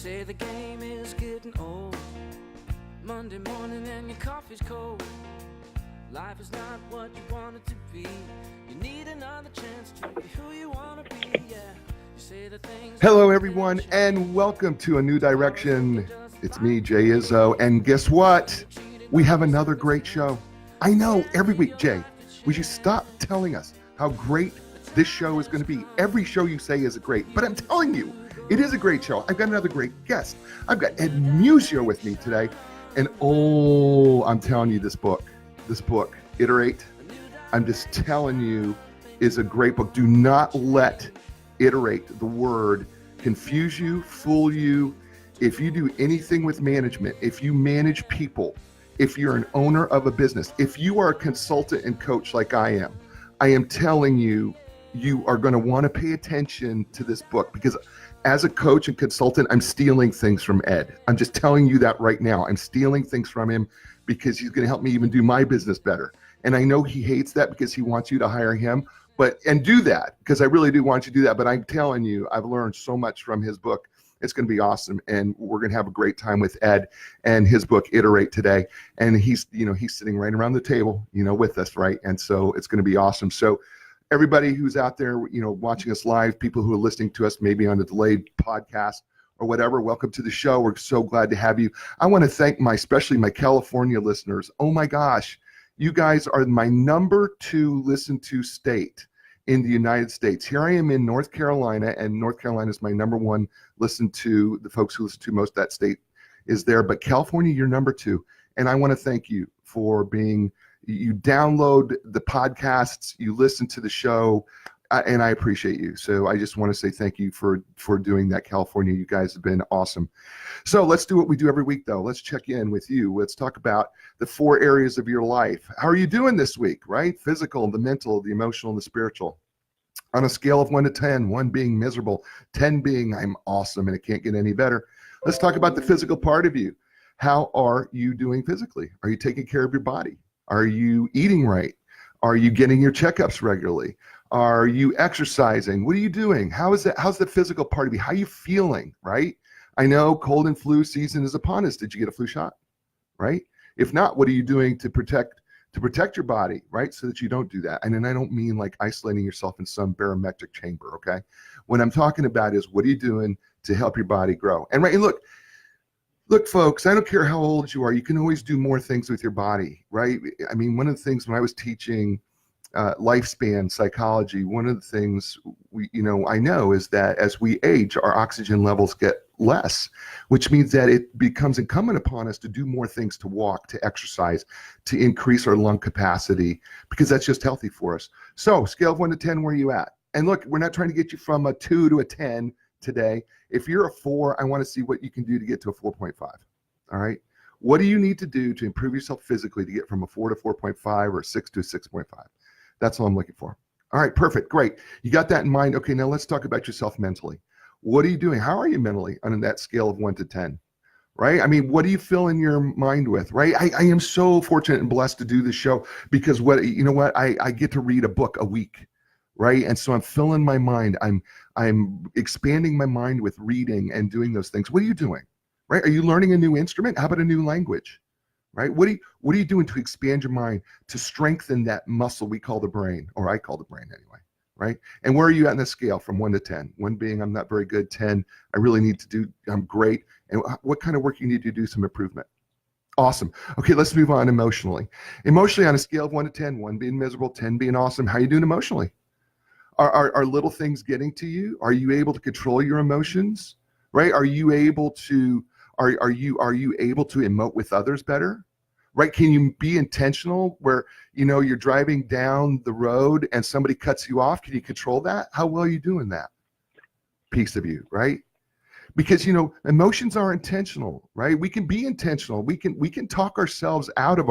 say the game is getting old. Monday morning and your coffee's cold. Life is not what you want it to be. You need another chance to be who you want to be, yeah. You say the things. Hello, everyone, and welcome to A New Direction. It's me, Jay Izso, and guess what? We have another great show. I know, every week, Jay, would you stop telling us how great this show is going to be? Every show you say is great, but I'm telling you, it is a great show. I've got another great guest. I've got Ed Muzio with me today, and I'm telling you, this book, Iterate, I'm just telling you, is a great book. Do not let Iterate, the word, confuse you, fool you. If you do anything with management, if you manage people, if you're an owner of a business, if you are a consultant and coach like I am telling you, you are going to want to pay attention to this book, because as a coach and consultant, I'm stealing things from Ed. I'm just telling you that right now. I'm stealing things from him because he's going to help me even do my business better. And I know he hates that because he wants you to hire him, and do that, because I really do want you to do that. But I'm telling you, I've learned so much from his book. It's going to be awesome. And we're going to have a great time with Ed and his book, Iterate, today. And he's sitting right around the table, with us, right? And so it's going to be awesome. So everybody who's out there, watching us live, people who are listening to us maybe on the delayed podcast or whatever, welcome to the show. We're so glad to have you. I want to thank especially my California listeners. Oh my gosh, you guys are my number 2 listen to state in the United States. Here I am in North Carolina, and North Carolina is my number 1 listen to. The folks who listen to most of that state is there, but California, you're number 2. And I want to thank you for you download the podcasts, you listen to the show, and I appreciate you. So I just want to say thank you for doing that, California. You guys have been awesome. So let's do what we do every week, though. Let's check in with you. Let's talk about the 4 areas of your life. How are you doing this week, right? Physical, the mental, the emotional, and the spiritual. On a scale of 1 to 10, 1 being miserable, 10 being I'm awesome and it can't get any better. Let's talk about the physical part of you. How are you doing physically? Are you taking care of your body? Are you eating right? Are you getting your checkups regularly? Are you exercising? What are you doing? How's the physical part of you? How are you feeling, right? I know cold and flu season is upon us. Did you get a flu shot, right? If not, what are you doing to protect your body, right? So that you don't do that. And then I don't mean like isolating yourself in some barometric chamber, okay? What I'm talking about is, what are you doing to help your body grow? And look, folks, I don't care how old you are, you can always do more things with your body, right? I mean, one of the things when I was teaching lifespan psychology, one of the things I know is that as we age, our oxygen levels get less, which means that it becomes incumbent upon us to do more things, to walk, to exercise, to increase our lung capacity, because that's just healthy for us. So scale of 1 to 10, where are you at? And look, we're not trying to get you from a 2 to a 10 today. If you're a 4, I want to see what you can do to get to a 4.5. All right. What do you need to do to improve yourself physically to get from a 4 to 4.5 or 6 to 6.5? That's all I'm looking for. All right, perfect, great. You got that in mind. Okay, now let's talk about yourself mentally. What are you doing? How are you mentally on that scale of 1 to 10? Right? I mean, what do you fill in your mind with, right? I am so fortunate and blessed to do this show, because I get to read a book a week, right? And so I'm filling my mind. I'm expanding my mind with reading and doing those things. What are you doing, right? Are you learning a new instrument? How about a new language, right? What are you doing to expand your mind, to strengthen that muscle we call the brain, or I call the brain anyway, right? And where are you at in the scale from 1 to 10? 1 being I'm not very good, 10 I really need to do, I'm great. And what kind of work you need to do some improvement? Awesome. Okay, let's move on emotionally. Emotionally, on a scale of 1 to 10, 1 being miserable, 10 being awesome. How are you doing emotionally? Are little things getting to you? Are you able to control your emotions? Right? Are you able to emote with others better? Right? Can you be intentional where you're driving down the road and somebody cuts you off? Can you control that? How well are you doing that piece of you, right? Because emotions are intentional, right? We can be intentional. We can talk ourselves out of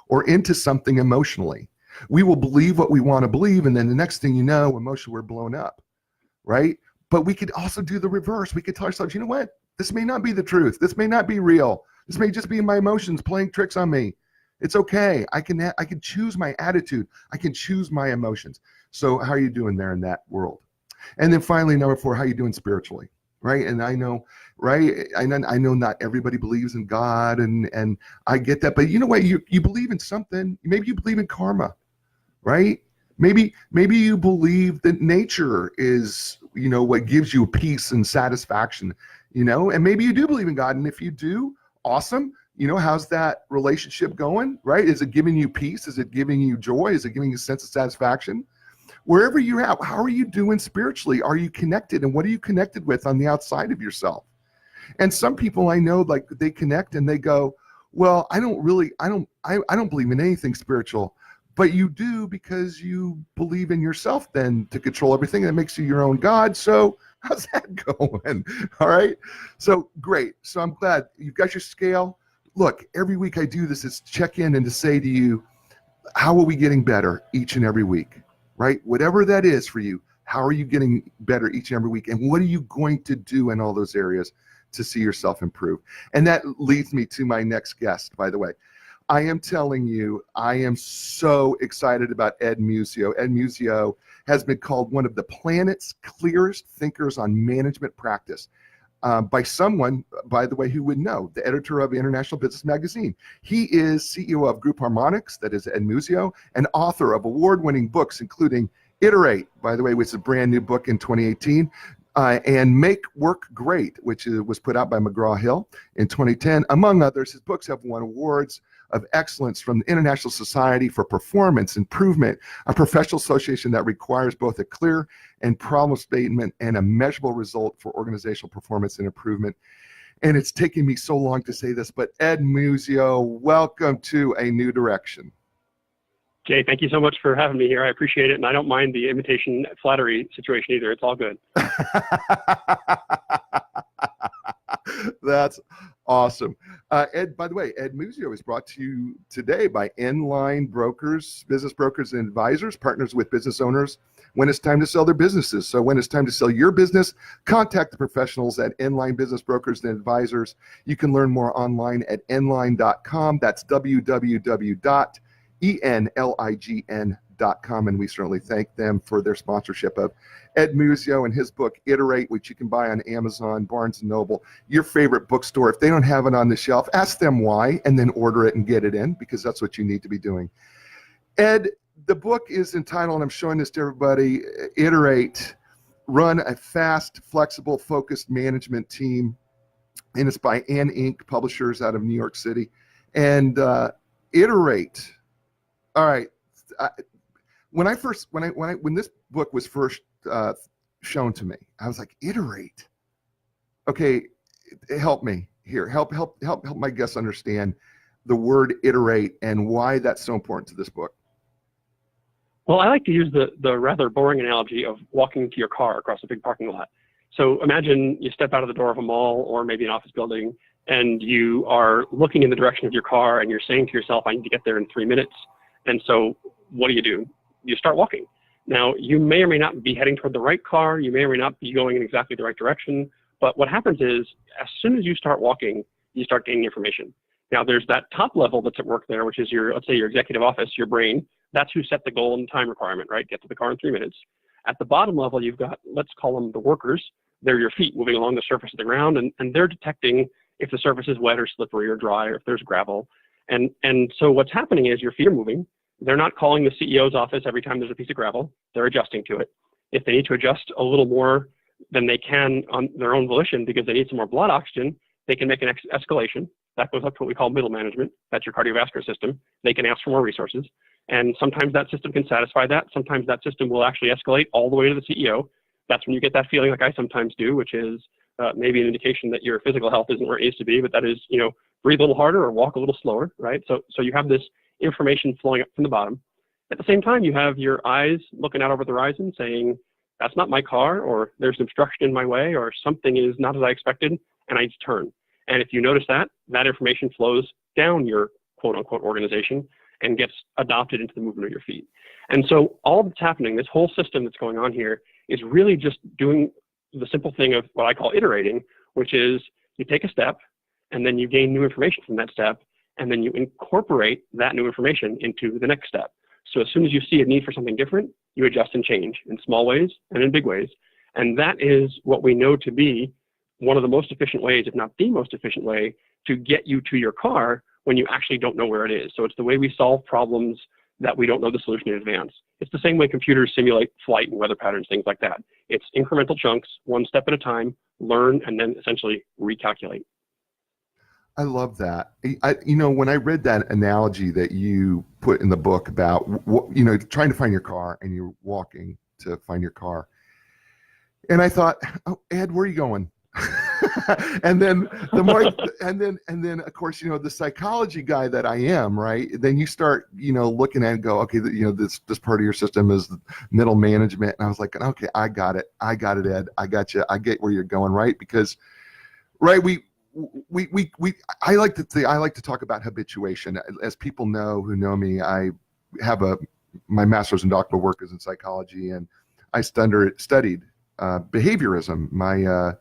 or into something emotionally. We will believe what we want to believe, and then the next thing you know, emotionally we're blown up, right? But we could also do the reverse. We could tell ourselves, you know what? This may not be the truth. This may not be real. This may just be my emotions playing tricks on me. It's okay. I can choose my attitude. I can choose my emotions. So how are you doing there in that world? And then finally, number 4, how are you doing spiritually? right? And I know, right? I know not everybody believes in God, and I get that, but you know what? You believe in something. Maybe you believe in karma, right? Maybe you believe that nature is, what gives you peace and satisfaction, and maybe you do believe in God. And if you do, awesome. How's that relationship going, right? Is it giving you peace? Is it giving you joy? Is it giving you a sense of satisfaction? Wherever you're at, how are you doing spiritually? Are you connected? And what are you connected with on the outside of yourself? And some people I know, like, they connect and they go, well, I don't believe in anything spiritual. But you do, because you believe in yourself then to control everything. That makes you your own God. So how's that going? All right. So great. So I'm glad you've got your scale. Look, every week I do this, is check in and to say to you, how are we getting better each and every week, right? Whatever that is for you, how are you getting better each and every week? And what are you going to do in all those areas to see yourself improve? And that leads me to my next guest, by the way. I am telling you, I am so excited about Ed Muzio. Ed Muzio has been called one of the planet's clearest thinkers on management practice by someone, by the way, who would know, the editor of International Business Magazine. He is CEO of Group Harmonics, that is Ed Muzio, and author of award-winning books, including Iterate, by the way, which is a brand new book in 2018, and Make Work Great, which was put out by McGraw-Hill in 2010. Among others, his books have won awards of excellence from the International Society for Performance Improvement, a professional association that requires both a clear and problem statement and a measurable result for organizational performance and improvement. And it's taken me so long to say this, but Ed Muzio, welcome to A New Direction. Jay, thank you so much for having me here. I appreciate it. And I don't mind the imitation flattery situation either. It's all good. That's awesome. Ed, by the way, Ed Muzio is brought to you today by Inline Brokers, business brokers and advisors, partners with business owners when it's time to sell their businesses. So when it's time to sell your business, contact the professionals at Inline Business Brokers and Advisors. You can learn more online at inline.com. That's www.enlign.com. And we certainly thank them for their sponsorship of Ed Muzio and his book, Iterate, which you can buy on Amazon, Barnes & Noble, your favorite bookstore. If they don't have it on the shelf, ask them why, and then order it and get it in, because that's what you need to be doing. Ed, the book is entitled, and I'm showing this to everybody, Iterate, Run a Fast, Flexible, Focused Management Team. And it's by Ann Inc., publishers out of New York City. And Iterate. All right. When this book was first shown to me, I was like, Iterate. Okay, help me here. Help my guests understand the word iterate and why that's so important to this book. Well, I like to use the rather boring analogy of walking to your car across a big parking lot. So imagine you step out of the door of a mall or maybe an office building, and you are looking in the direction of your car, and you're saying to yourself, I need to get there in 3 minutes. And so what do? You start walking. Now, you may or may not be heading toward the right car. You may or may not be going in exactly the right direction. But what happens is, as soon as you start walking, you start gaining information. Now, there's that top level that's at work there, which is let's say your executive office, your brain. That's who set the goal and time requirement, right? Get to the car in 3 minutes. At the bottom level, you've got, let's call them the workers. They're your feet moving along the surface of the ground, and they're detecting if the surface is wet or slippery or dry, or if there's gravel. And so what's happening is your feet are moving. They're not calling the CEO's office every time there's a piece of gravel. They're adjusting to it. If they need to adjust a little more than they can on their own volition because they need some more blood oxygen, they can make an escalation. That goes up to what we call middle management. That's your cardiovascular system. They can ask for more resources. And sometimes that system can satisfy that. Sometimes that system will actually escalate all the way to the CEO. That's when you get that feeling like I sometimes do, which is maybe an indication that your physical health isn't where it needs to be, but that is, breathe a little harder or walk a little slower, right? So you have this information flowing up from the bottom. At the same time, you have your eyes looking out over the horizon saying, that's not my car, or there's obstruction in my way, or something is not as I expected, and I need to turn. And if you notice that information flows down your quote unquote organization and gets adopted into the movement of your feet. And so all that's happening, this whole system that's going on here, is really just doing the simple thing of what I call iterating, which is you take a step and then you gain new information from that step, and then you incorporate that new information into the next step. So as soon as you see a need for something different, you adjust and change in small ways and in big ways. And that is what we know to be one of the most efficient ways, if not the most efficient way, to get you to your car when you actually don't know where it is. So it's the way we solve problems that we don't know the solution in advance. It's the same way computers simulate flight and weather patterns, things like that. It's incremental chunks, one step at a time, learn, and then essentially recalculate. I love that. When I read that analogy that you put in the book about, trying to find your car and you're walking to find your car, and I thought, oh, Ed, where are you going? And then the more, and then of course, the psychology guy that I am, right? Then you start, looking at it and go, okay, this part of your system is middle management. And I was like, okay, I got it, Ed. I got you. I get where you're going, right? Because, right, I like to talk about habituation. As people who know me, I have my master's and doctoral work is in psychology, and I studied behaviorism. My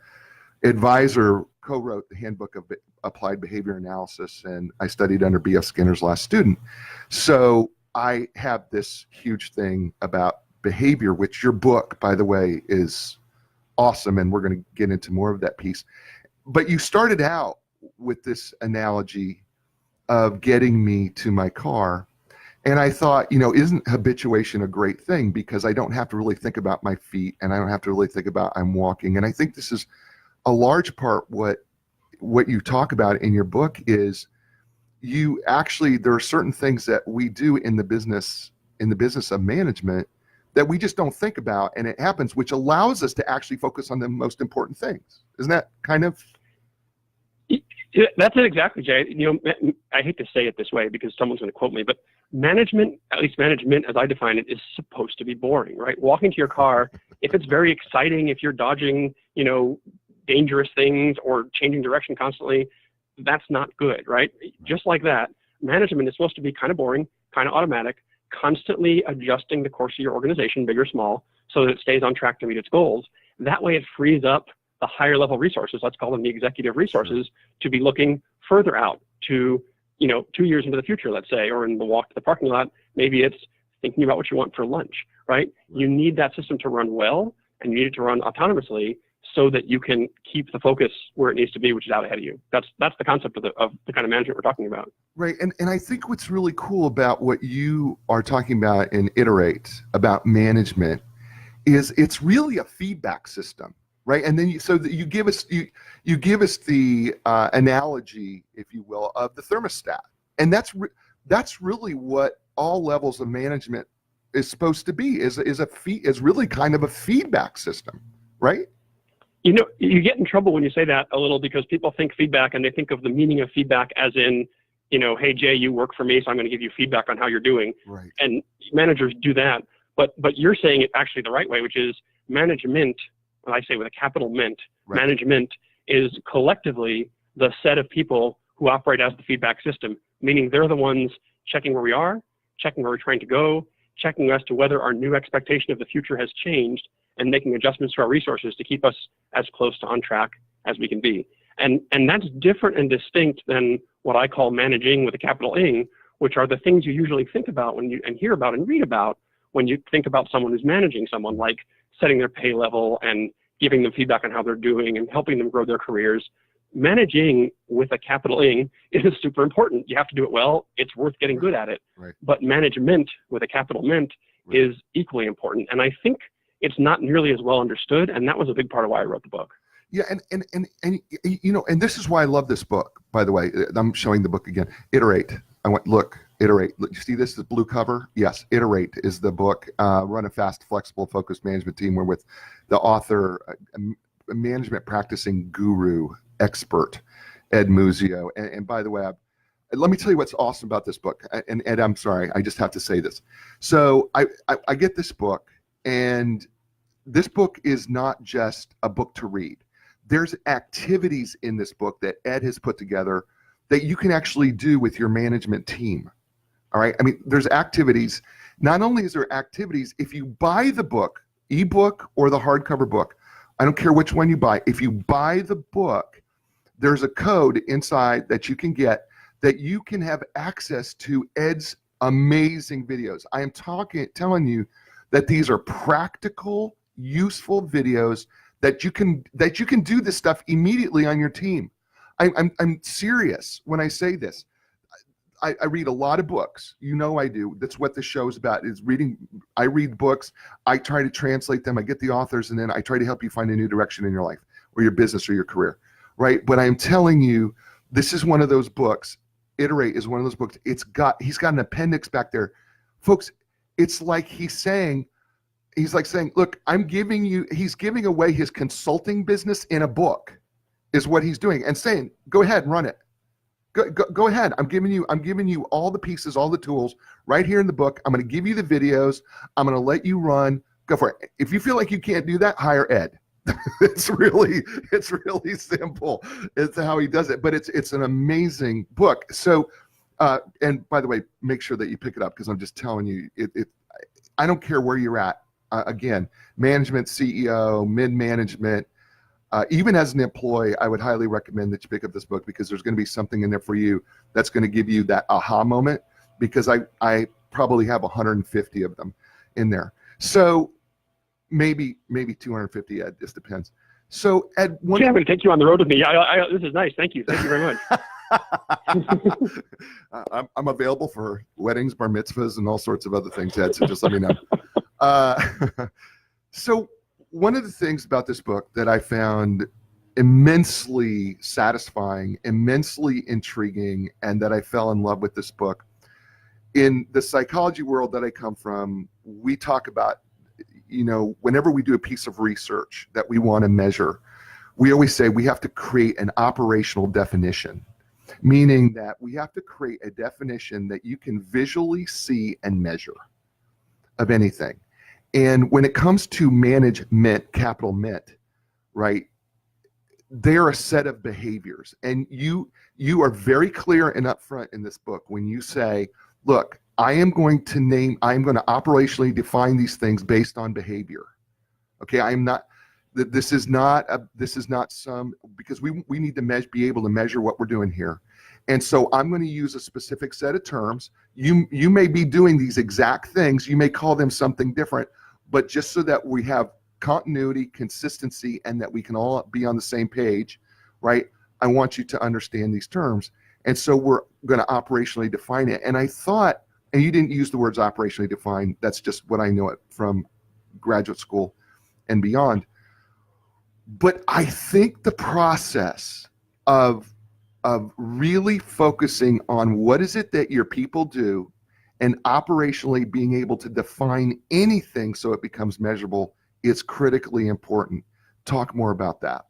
advisor co-wrote the Handbook of Applied Behavior Analysis, and I studied under B.F. Skinner's last student. So I have this huge thing about behavior, which your book, by the way, is awesome, and we're going to get into more of that piece. But you started out with this analogy of getting me to my car. And I thought, isn't habituation a great thing? Because I don't have to really think about my feet, and I don't have to really think about I'm walking. And I think this is a large part what you talk about in your book is there are certain things that we do in the business of management that we just don't think about, and it happens, which allows us to actually focus on the most important things. Isn't that kind of? That's it exactly, Jay. I hate to say it this way because someone's going to quote me, but management, at least management as I define it, is supposed to be boring, right? Walking to your car, if it's very exciting, if you're dodging, dangerous things or changing direction constantly, that's not good, right? Just like that, management is supposed to be kind of boring, kind of automatic, constantly adjusting the course of your organization, big or small, so that it stays on track to meet its goals. That way it frees up the higher level resources, let's call them the executive resources, to be looking further out to, 2 years into the future, let's say, or in the walk to the parking lot, maybe it's thinking about what you want for lunch, right? You need that system to run well, and you need it to run autonomously so that you can keep the focus where it needs to be, which is out ahead of you. That's the concept of the kind of management we're talking about. Right, and I think what's really cool about what you are talking about in Iterate about management is it's really a feedback system, right? And then you give us the analogy, if you will, of the thermostat, and that's really what all levels of management is supposed to be is really kind of a feedback system, right? You get in trouble when you say that a little because people think feedback and they think of the meaning of feedback as in, hey, Jay, you work for me, so I'm going to give you feedback on how you're doing. Right. And managers do that. But you're saying it actually the right way, which is management, when I say with a capital mint, right. Management is collectively the set of people who operate as the feedback system, meaning they're the ones checking where we are, checking where we're trying to go, checking as to whether our new expectation of the future has changed, and making adjustments to our resources to keep us as close to on track as we can be. And that's different and distinct than what I call managing with a capital ing, which are the things you usually think about and hear about and read about when you think about someone who's managing someone, like setting their pay level and giving them feedback on how they're doing and helping them grow their careers. Managing with a capital ing is super important. You have to do it well. It's worth getting good at it. Right. But management with a capital mint is equally important. And I think it's not nearly as well understood, and that was a big part of why I wrote the book. Yeah, and this is why I love this book. By the way, I'm showing the book again. Iterate. Iterate. Look, you see this is blue cover? Yes, Iterate is the book. Run a fast, flexible, focused management team. We're with the author, a management practicing guru, expert, Ed Muzio. And by the way, let me tell you what's awesome about this book. And Ed, I'm sorry, I just have to say this. So I get this book. And this book is not just a book to read. There's activities in this book that Ed has put together that you can actually do with your management team. All right. I mean, there's activities. Not only is there activities, if you buy the book, ebook or the hardcover book, I don't care which one you buy. If you buy the book, there's a code inside that you can get that you can have access to Ed's amazing videos. I am telling you, that these are practical, useful videos that you can do this stuff immediately on your team. I'm serious when I say this. I read a lot of books. You know I do. That's what the show's about, is reading. I read books. I try to translate them. I get the authors, and then I try to help you find a new direction in your life or your business or your career, right? But I'm telling you, this is one of those books. Iterate is one of those books. He's got an appendix back there. Folks, it's like he's saying, look, he's giving away his consulting business in a book is what he's doing, and saying, go ahead and run it. Go ahead. I'm giving you all the pieces, all the tools right here in the book. I'm going to give you the videos. I'm going to let you run. Go for it. If you feel like you can't do that, hire Ed. It's really simple. It's how he does it, but it's an amazing book. So, and by the way, make sure that you pick it up, because I'm just telling you, I don't care where you're at. Again, management, CEO, mid-management, even as an employee, I would highly recommend that you pick up this book, because there's going to be something in there for you that's going to give you that aha moment, because I probably have 150 of them in there. So maybe 250, Ed, just depends. So Ed, I'm going to take you on the road with me. This is nice. Thank you very much. I'm available for weddings, bar mitzvahs, and all sorts of other things, Ed, so just let me know. So one of the things about this book that I found immensely satisfying, immensely intriguing, and that I fell in love with this book, in the psychology world that I come from, we talk about, whenever we do a piece of research that we want to measure, we always say we have to create an operational definition, meaning that we have to create a definition that you can visually see and measure of anything. And when it comes to management, capital Mint, right, they're a set of behaviors. And you are very clear and upfront in this book when you say, look, I'm going to operationally define these things based on behavior. Okay, this is not some, because we need to be able to measure what we're doing here. And so I'm going to use a specific set of terms. You may be doing these exact things. You may call them something different, but just so that we have continuity, consistency, and that we can all be on the same page, right? I want you to understand these terms. And so we're going to operationally define it. And I thought, and you didn't use the words operationally define, that's just what I know it from graduate school and beyond. But I think the process of really focusing on what is it that your people do, and operationally being able to define anything so it becomes measurable is critically important. Talk more about that.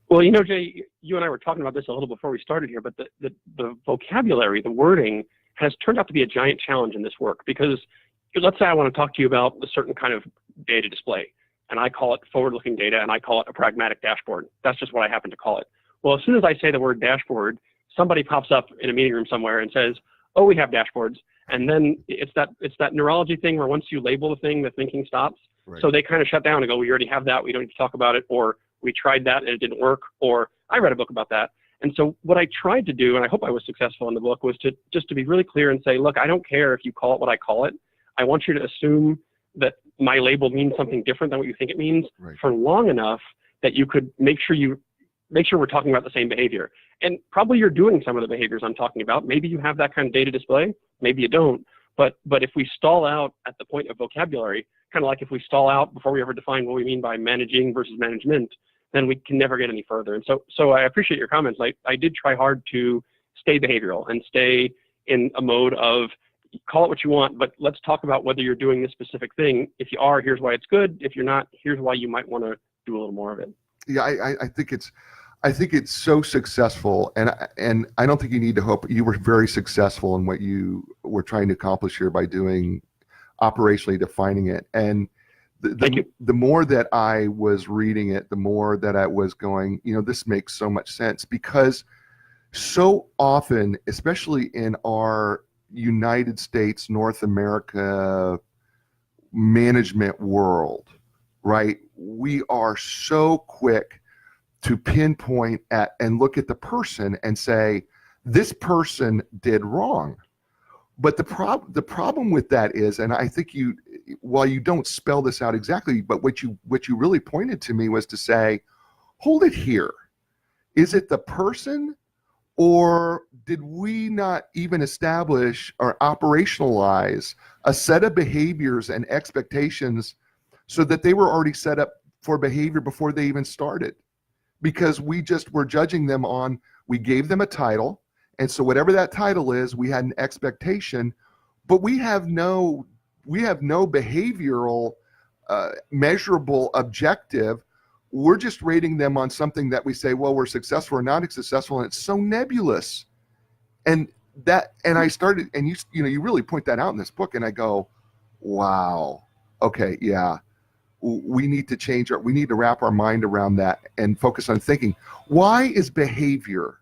Well, Jay, you and I were talking about this a little before we started here, but the vocabulary, the wording has turned out to be a giant challenge in this work, because let's say I want to talk to you about a certain kind of data display, and I call it forward-looking data, and I call it a pragmatic dashboard. That's just what I happen to call it. Well, as soon as I say the word dashboard, somebody pops up in a meeting room somewhere and says, oh, we have dashboards. And then it's that neurology thing where once you label the thing, the thinking stops. Right. So they kind of shut down and go, we already have that. We don't need to talk about it. Or we tried that and it didn't work. Or I read a book about that. And so what I tried to do, and I hope I was successful in the book, was to be really clear and say, look, I don't care if you call it what I call it. I want you to assume that my label means something different than what you think it means, right, for long enough that you could make sure we're talking about the same behavior. And probably you're doing some of the behaviors I'm talking about. Maybe you have that kind of data display, maybe you don't. But if we stall out at the point of vocabulary, kind of like if we stall out before we ever define what we mean by managing versus management, then we can never get any further. And so I appreciate your comments. I did try hard to stay behavioral and stay in a mode of call it what you want, but let's talk about whether you're doing this specific thing. If you are, here's why it's good. If you're not, here's why you might want to do a little more of it. Yeah, I think it's so successful, and I don't think you need to hope. You were very successful in what you were trying to accomplish here by doing operationally defining it. And the more that I was reading it, the more that I was going, this makes so much sense, because so often, especially in our United States, North America management world, right? We are so quick to pinpoint at and look at the person and say, this person did wrong. But the problem with that is, and I think while you don't spell this out exactly, but what you really pointed to me was to say, hold it here. Is it the person, or did we not even establish or operationalize a set of behaviors and expectations so that they were already set up for behavior before they even started? Because we just were judging them on, we gave them a title, and so whatever that title is, we had an expectation, but we have no behavioral measurable objective. We're just rating them on something that we say, well, we're successful or not successful, and it's so nebulous. And I started, and you really point that out in this book, and I go, wow, okay, yeah, we need to change we need to wrap our mind around that and focus on thinking. Why is behavior?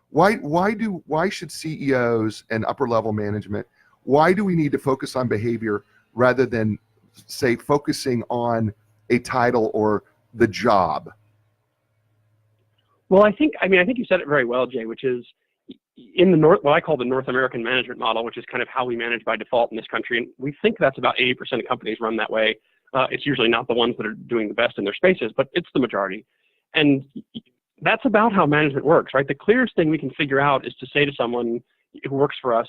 Why should CEOs and upper level management, why do we need to focus on behavior rather than, say, focusing on a title or the job? Well, I think you said it very well, Jay, which is in the what I call the North American management model, which is kind of how we manage by default in this country. And we think that's about 80% of companies run that way. It's usually not the ones that are doing the best in their spaces, but it's the majority. And that's about how management works, right? The clearest thing we can figure out is to say to someone who works for us,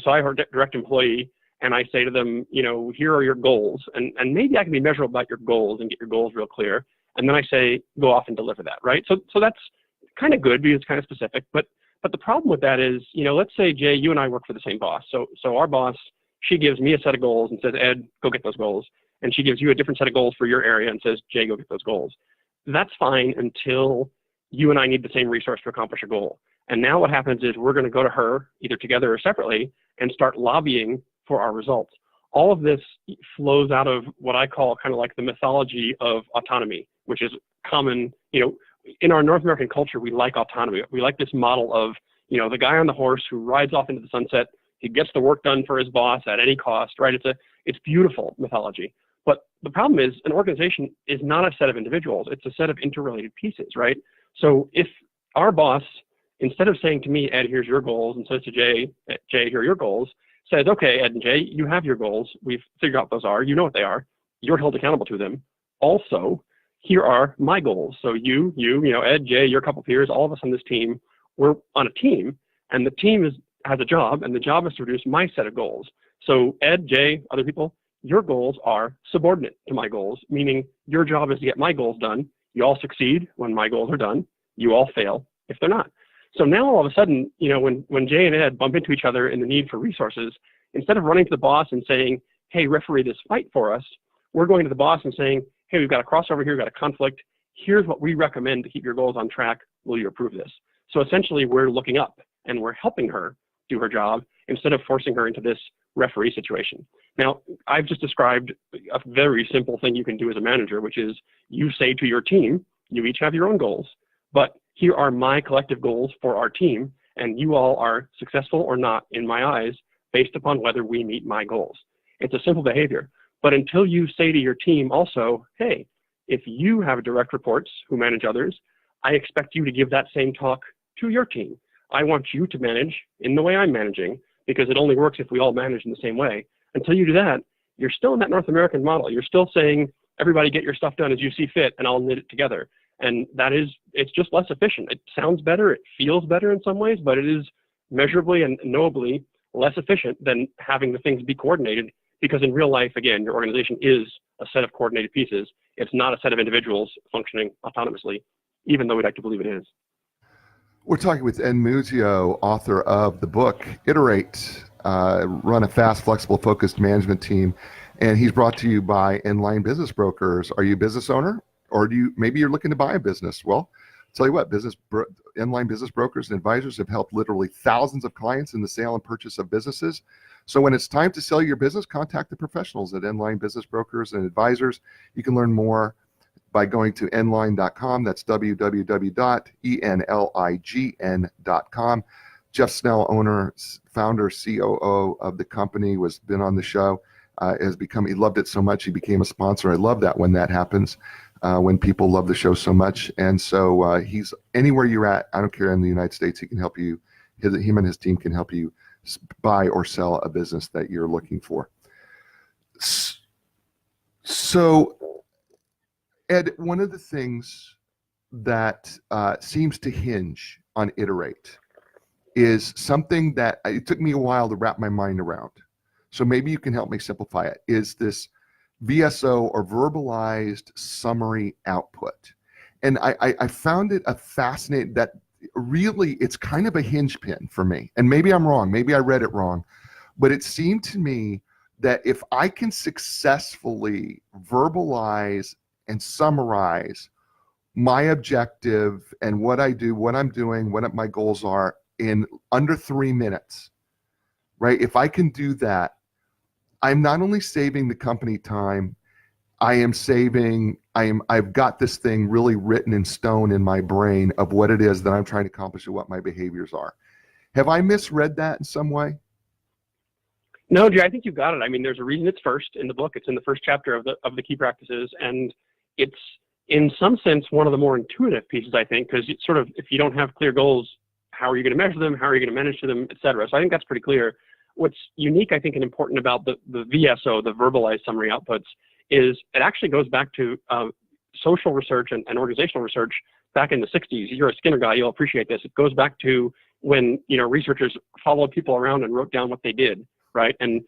so I heard direct employee, and I say to them, here are your goals, and maybe I can be measurable about your goals and get your goals real clear. And then I say, go off and deliver that, right? So that's kind of good because it's kind of specific. But the problem with that is, let's say, Jay, you and I work for the same boss. So our boss, she gives me a set of goals and says, Ed, go get those goals. And she gives you a different set of goals for your area and says, Jay, go get those goals. That's fine until you and I need the same resource to accomplish a goal. And now what happens is we're going to go to her, either together or separately, and start lobbying for our results. All of this flows out of what I call kind of like the mythology of autonomy, which is common, in our North American culture, we like autonomy. We like this model of, the guy on the horse who rides off into the sunset, he gets the work done for his boss at any cost, right? It's beautiful mythology. But the problem is an organization is not a set of individuals. It's a set of interrelated pieces, right? So if our boss, instead of saying to me, Ed, here's your goals, and says to Jay, here are your goals, says, okay, Ed and Jay, you have your goals. We've figured out what those are. You know what they are. You're held accountable to them. Also, here are my goals. So you, Ed, Jay, your couple peers, all of us on this team, we're on a team, and the team has a job, and the job is to produce my set of goals. So Ed, Jay, other people, your goals are subordinate to my goals, meaning your job is to get my goals done. You all succeed when my goals are done. You all fail if they're not. So now all of a sudden, when Jay and Ed bump into each other in the need for resources, instead of running to the boss and saying, hey, referee this fight for us, we're going to the boss and saying, hey, we've got a crossover here, we've got a conflict. Here's what we recommend to keep your goals on track. Will you approve this? So essentially, we're looking up and we're helping her do her job instead of forcing her into this referee situation. Now, I've just described a very simple thing you can do as a manager, which is you say to your team, you each have your own goals, but here are my collective goals for our team, and you all are successful or not in my eyes based upon whether we meet my goals. It's a simple behavior. But until you say to your team also, hey, if you have direct reports who manage others, I expect you to give that same talk to your team. I want you to manage in the way I'm managing, because it only works if we all manage in the same way. Until you do that, you're still in that North American model. You're still saying, everybody get your stuff done as you see fit, and I'll knit it together. And it's just less efficient. It sounds better, it feels better in some ways, but it is measurably and knowably less efficient than having the things be coordinated, because in real life, again, your organization is a set of coordinated pieces. It's not a set of individuals functioning autonomously, even though we'd like to believe it is. We're talking with Muzio, author of the book Iterate, run a fast, flexible, focused management team, and he's brought to you by Inline Business Brokers. Are you a business owner, or maybe you're looking to buy a business? Well, I'll tell you what, Inline Business Brokers and advisors have helped literally thousands of clients in the sale and purchase of businesses. So when it's time to sell your business, contact the professionals at Inline Business Brokers and Advisors. You can learn more by going to nline.com. That's www.enlign.com. Jeff Snell, owner, founder, COO of the company, been on the show. He loved it so much he became a sponsor. I love that when that happens, when people love the show so much. And so he's anywhere you're at, I don't care, in the United States, he can help you. Him and his team can help you buy or sell a business that you're looking for. So, Ed, one of the things that seems to hinge on Iterate is something that it took me a while to wrap my mind around. So maybe you can help me simplify it, is this VSO, or verbalized summary output. And I found it a fascinating, that really it's kind of a hinge pin for me. And maybe I'm wrong, maybe I read it wrong, but it seemed to me that if I can successfully verbalize and summarize my objective and what I do, what I'm doing, what my goals are in under 3 minutes, right? If I can do that, I'm not only saving the company time, I've got this thing really written in stone in my brain of what it is that I'm trying to accomplish and what my behaviors are. Have I misread that in some way? No, Jay, I think you got it. I mean, there's a reason it's first in the book. It's in the first chapter of the key practices, and it's in some sense one of the more intuitive pieces, I think, because it's sort of, if you don't have clear goals, how are you going to measure them? How are you going to manage them, et cetera? So I think that's pretty clear. What's unique, I think, and important about the VSO, the verbalized summary outputs, is it actually goes back to social research and organizational research back in the 60s. You're a Skinner guy, you'll appreciate this. It goes back to when, researchers followed people around and wrote down what they did, right? And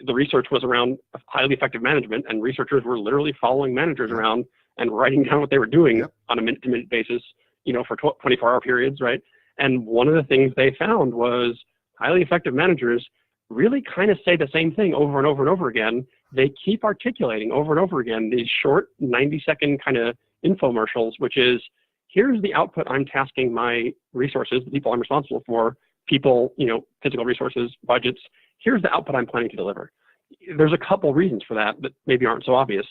the research was around highly effective management, and researchers were literally following managers around and writing down what they were doing on a minute-to-minute basis, for 24-hour periods, right? And one of the things they found was highly effective managers really kind of say the same thing over and over and over again. They keep articulating over and over again these short 90-second kind of infomercials, which is, here's the output I'm tasking my resources, the people I'm responsible for, people, physical resources, budgets. Here's the output I'm planning to deliver. There's a couple reasons for that maybe aren't so obvious.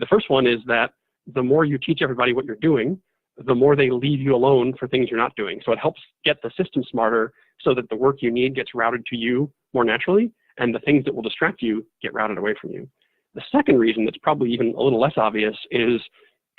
The first one is that the more you teach everybody what you're doing, the more they leave you alone for things you're not doing. So it helps get the system smarter so that the work you need gets routed to you more naturally, and the things that will distract you get routed away from you. The second reason that's probably even a little less obvious is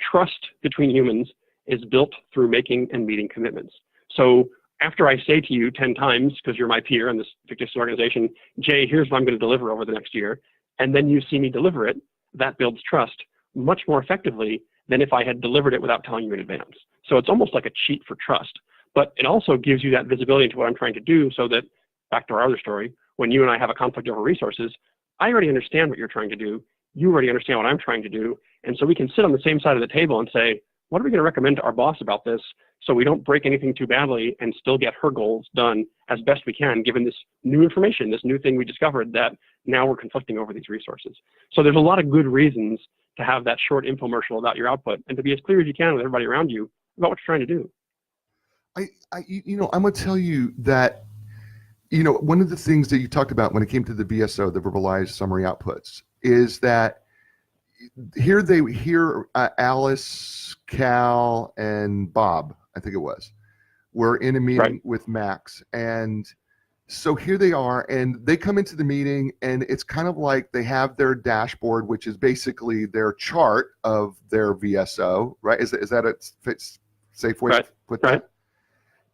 trust between humans is built through making and meeting commitments. So after I say to you 10 times, because you're my peer in this fictitious organization, Jay, here's what I'm going to deliver over the next year, and then you see me deliver it, that builds trust much more effectively than if I had delivered it without telling you in advance. So it's almost like a cheat for trust, but it also gives you that visibility into what I'm trying to do, so that, back to our other story, when you and I have a conflict over resources, I already understand what you're trying to do, you already understand what I'm trying to do, and so we can sit on the same side of the table and say, what are we going to recommend to our boss about this so we don't break anything too badly and still get her goals done as best we can, given this new information, this new thing we discovered that now we're conflicting over these resources. So there's a lot of good reasons to have that short infomercial about your output and to be as clear as you can with everybody around you about what you're trying to do. I'm going to tell you that, one of the things that you talked about when it came to the VSO, the verbalized summary outputs, is that here Alice, Cal, and Bob, I think it was, were in a meeting with Max. And so here they are, and they come into the meeting, and it's kind of like they have their dashboard, which is basically their chart of their VSO, right? Is that a safe way to put that?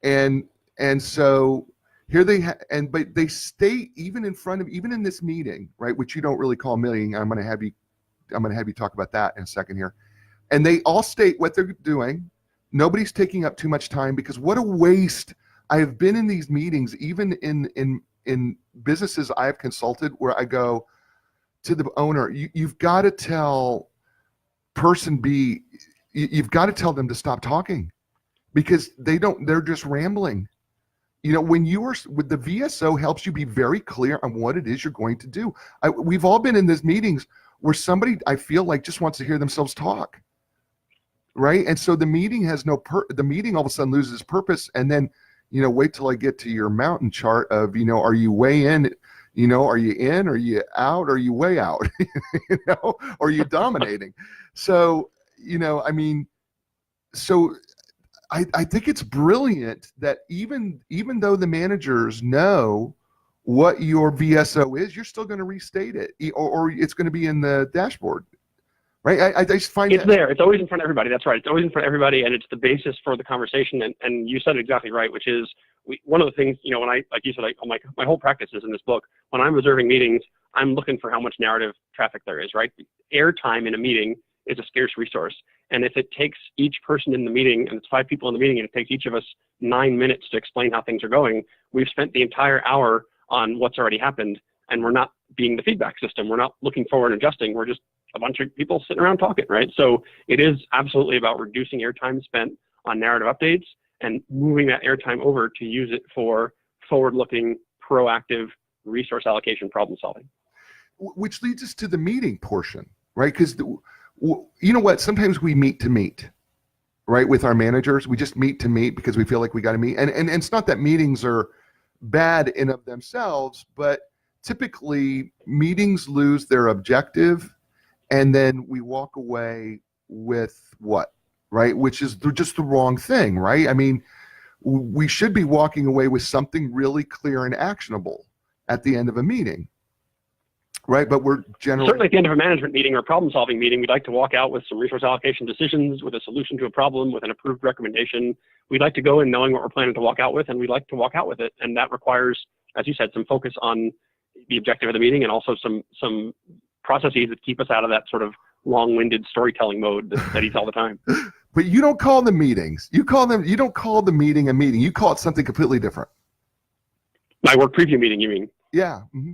And so here they but they state, even in this meeting, right, which you don't really call a meeting. I'm going to have you talk about that in a second here. And they all state what they're doing. Nobody's taking up too much time, because what a waste. I have been in these meetings, even in businesses I've consulted, where I go to the owner, you've got to tell person B, you've got to tell them to stop talking, because they're just rambling. When you are with the VSO, helps you be very clear on what it is you're going to do. We've all been in these meetings where somebody, I feel like, just wants to hear themselves talk, right? And so the meeting has the meeting all of a sudden loses purpose. And then, wait till I get to your mountain chart of, are you way in, are you in, are you out, are you way out, or are you dominating? So, so I think it's brilliant that even though the managers know what your VSO is, you're still going to restate it, or it's going to be in the dashboard, right? I just find it's there. It's always in front of everybody. That's right. It's always in front of everybody, and it's the basis for the conversation. And you said it exactly right, which is one of the things, when I, like you said, my whole practice is in this book. When I'm reserving meetings, I'm looking for how much narrative traffic there is, right? Airtime in a meeting is a scarce resource. And if it takes each person in the meeting, and it's 5 people in the meeting, and it takes each of us 9 minutes to explain how things are going, we've spent the entire hour on what's already happened, and we're not being the feedback system. We're not looking forward and adjusting. We're just a bunch of people sitting around talking, right? So it is absolutely about reducing airtime spent on narrative updates and moving that airtime over to use it for forward-looking, proactive resource allocation problem solving. Which leads us to the meeting portion, right? Because you know what? Sometimes we meet to meet, right? With our managers, we just meet to meet because we feel like we got to meet. And it's not that meetings are bad in of themselves, but typically meetings lose their objective, and then we walk away with what, right? Which is just the wrong thing, right? I mean, we should be walking away with something really clear and actionable at the end of a meeting. Right, but we're generally certainly at the end of a management meeting or problem-solving meeting, we'd like to walk out with some resource allocation decisions, with a solution to a problem, with an approved recommendation. We'd like to go in knowing what we're planning to walk out with, and we'd like to walk out with it. And that requires, as you said, some focus on the objective of the meeting, and also some processes that keep us out of that sort of long-winded storytelling mode that eats all the time. But you don't call them meetings. You don't call the meeting a meeting. You call it something completely different. My work preview meeting, you mean? Yeah. Mm-hmm.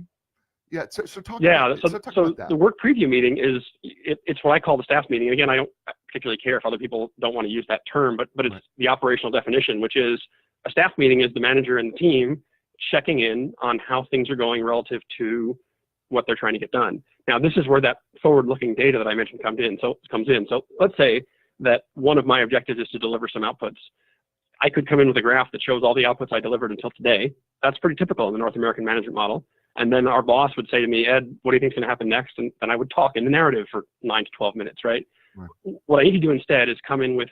Yeah, so talk about that. The work preview meeting it's what I call the staff meeting. Again, I don't particularly care if other people don't want to use that term, but it's the operational definition, which is a staff meeting is the manager and the team checking in on how things are going relative to what they're trying to get done. Now, this is where that forward-looking data that I mentioned comes in. So let's say that one of my objectives is to deliver some outputs. I could come in with a graph that shows all the outputs I delivered until today. That's pretty typical in the North American management model. And then our boss would say to me, Ed, what do you think is going to happen next? And then I would talk in the narrative for 9 to 12 minutes, right? What I need to do instead is come in with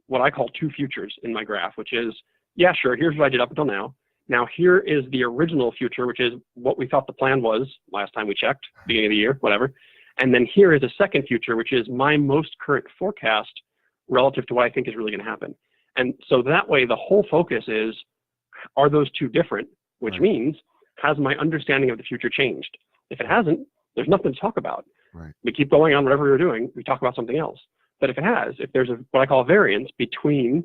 what I call 2 futures in my graph, which is, yeah, sure, here's what I did up until now. Now here is the original future, which is what we thought the plan was last time we checked, beginning of the year, whatever. And then here is a second future, which is my most current forecast relative to what I think is really going to happen. And so that way, the whole focus is, are those 2 different? Which means, has my understanding of the future changed? If it hasn't, there's nothing to talk about. Right. We keep going on whatever we're doing. We talk about something else. But if it has, if there's what I call a variance between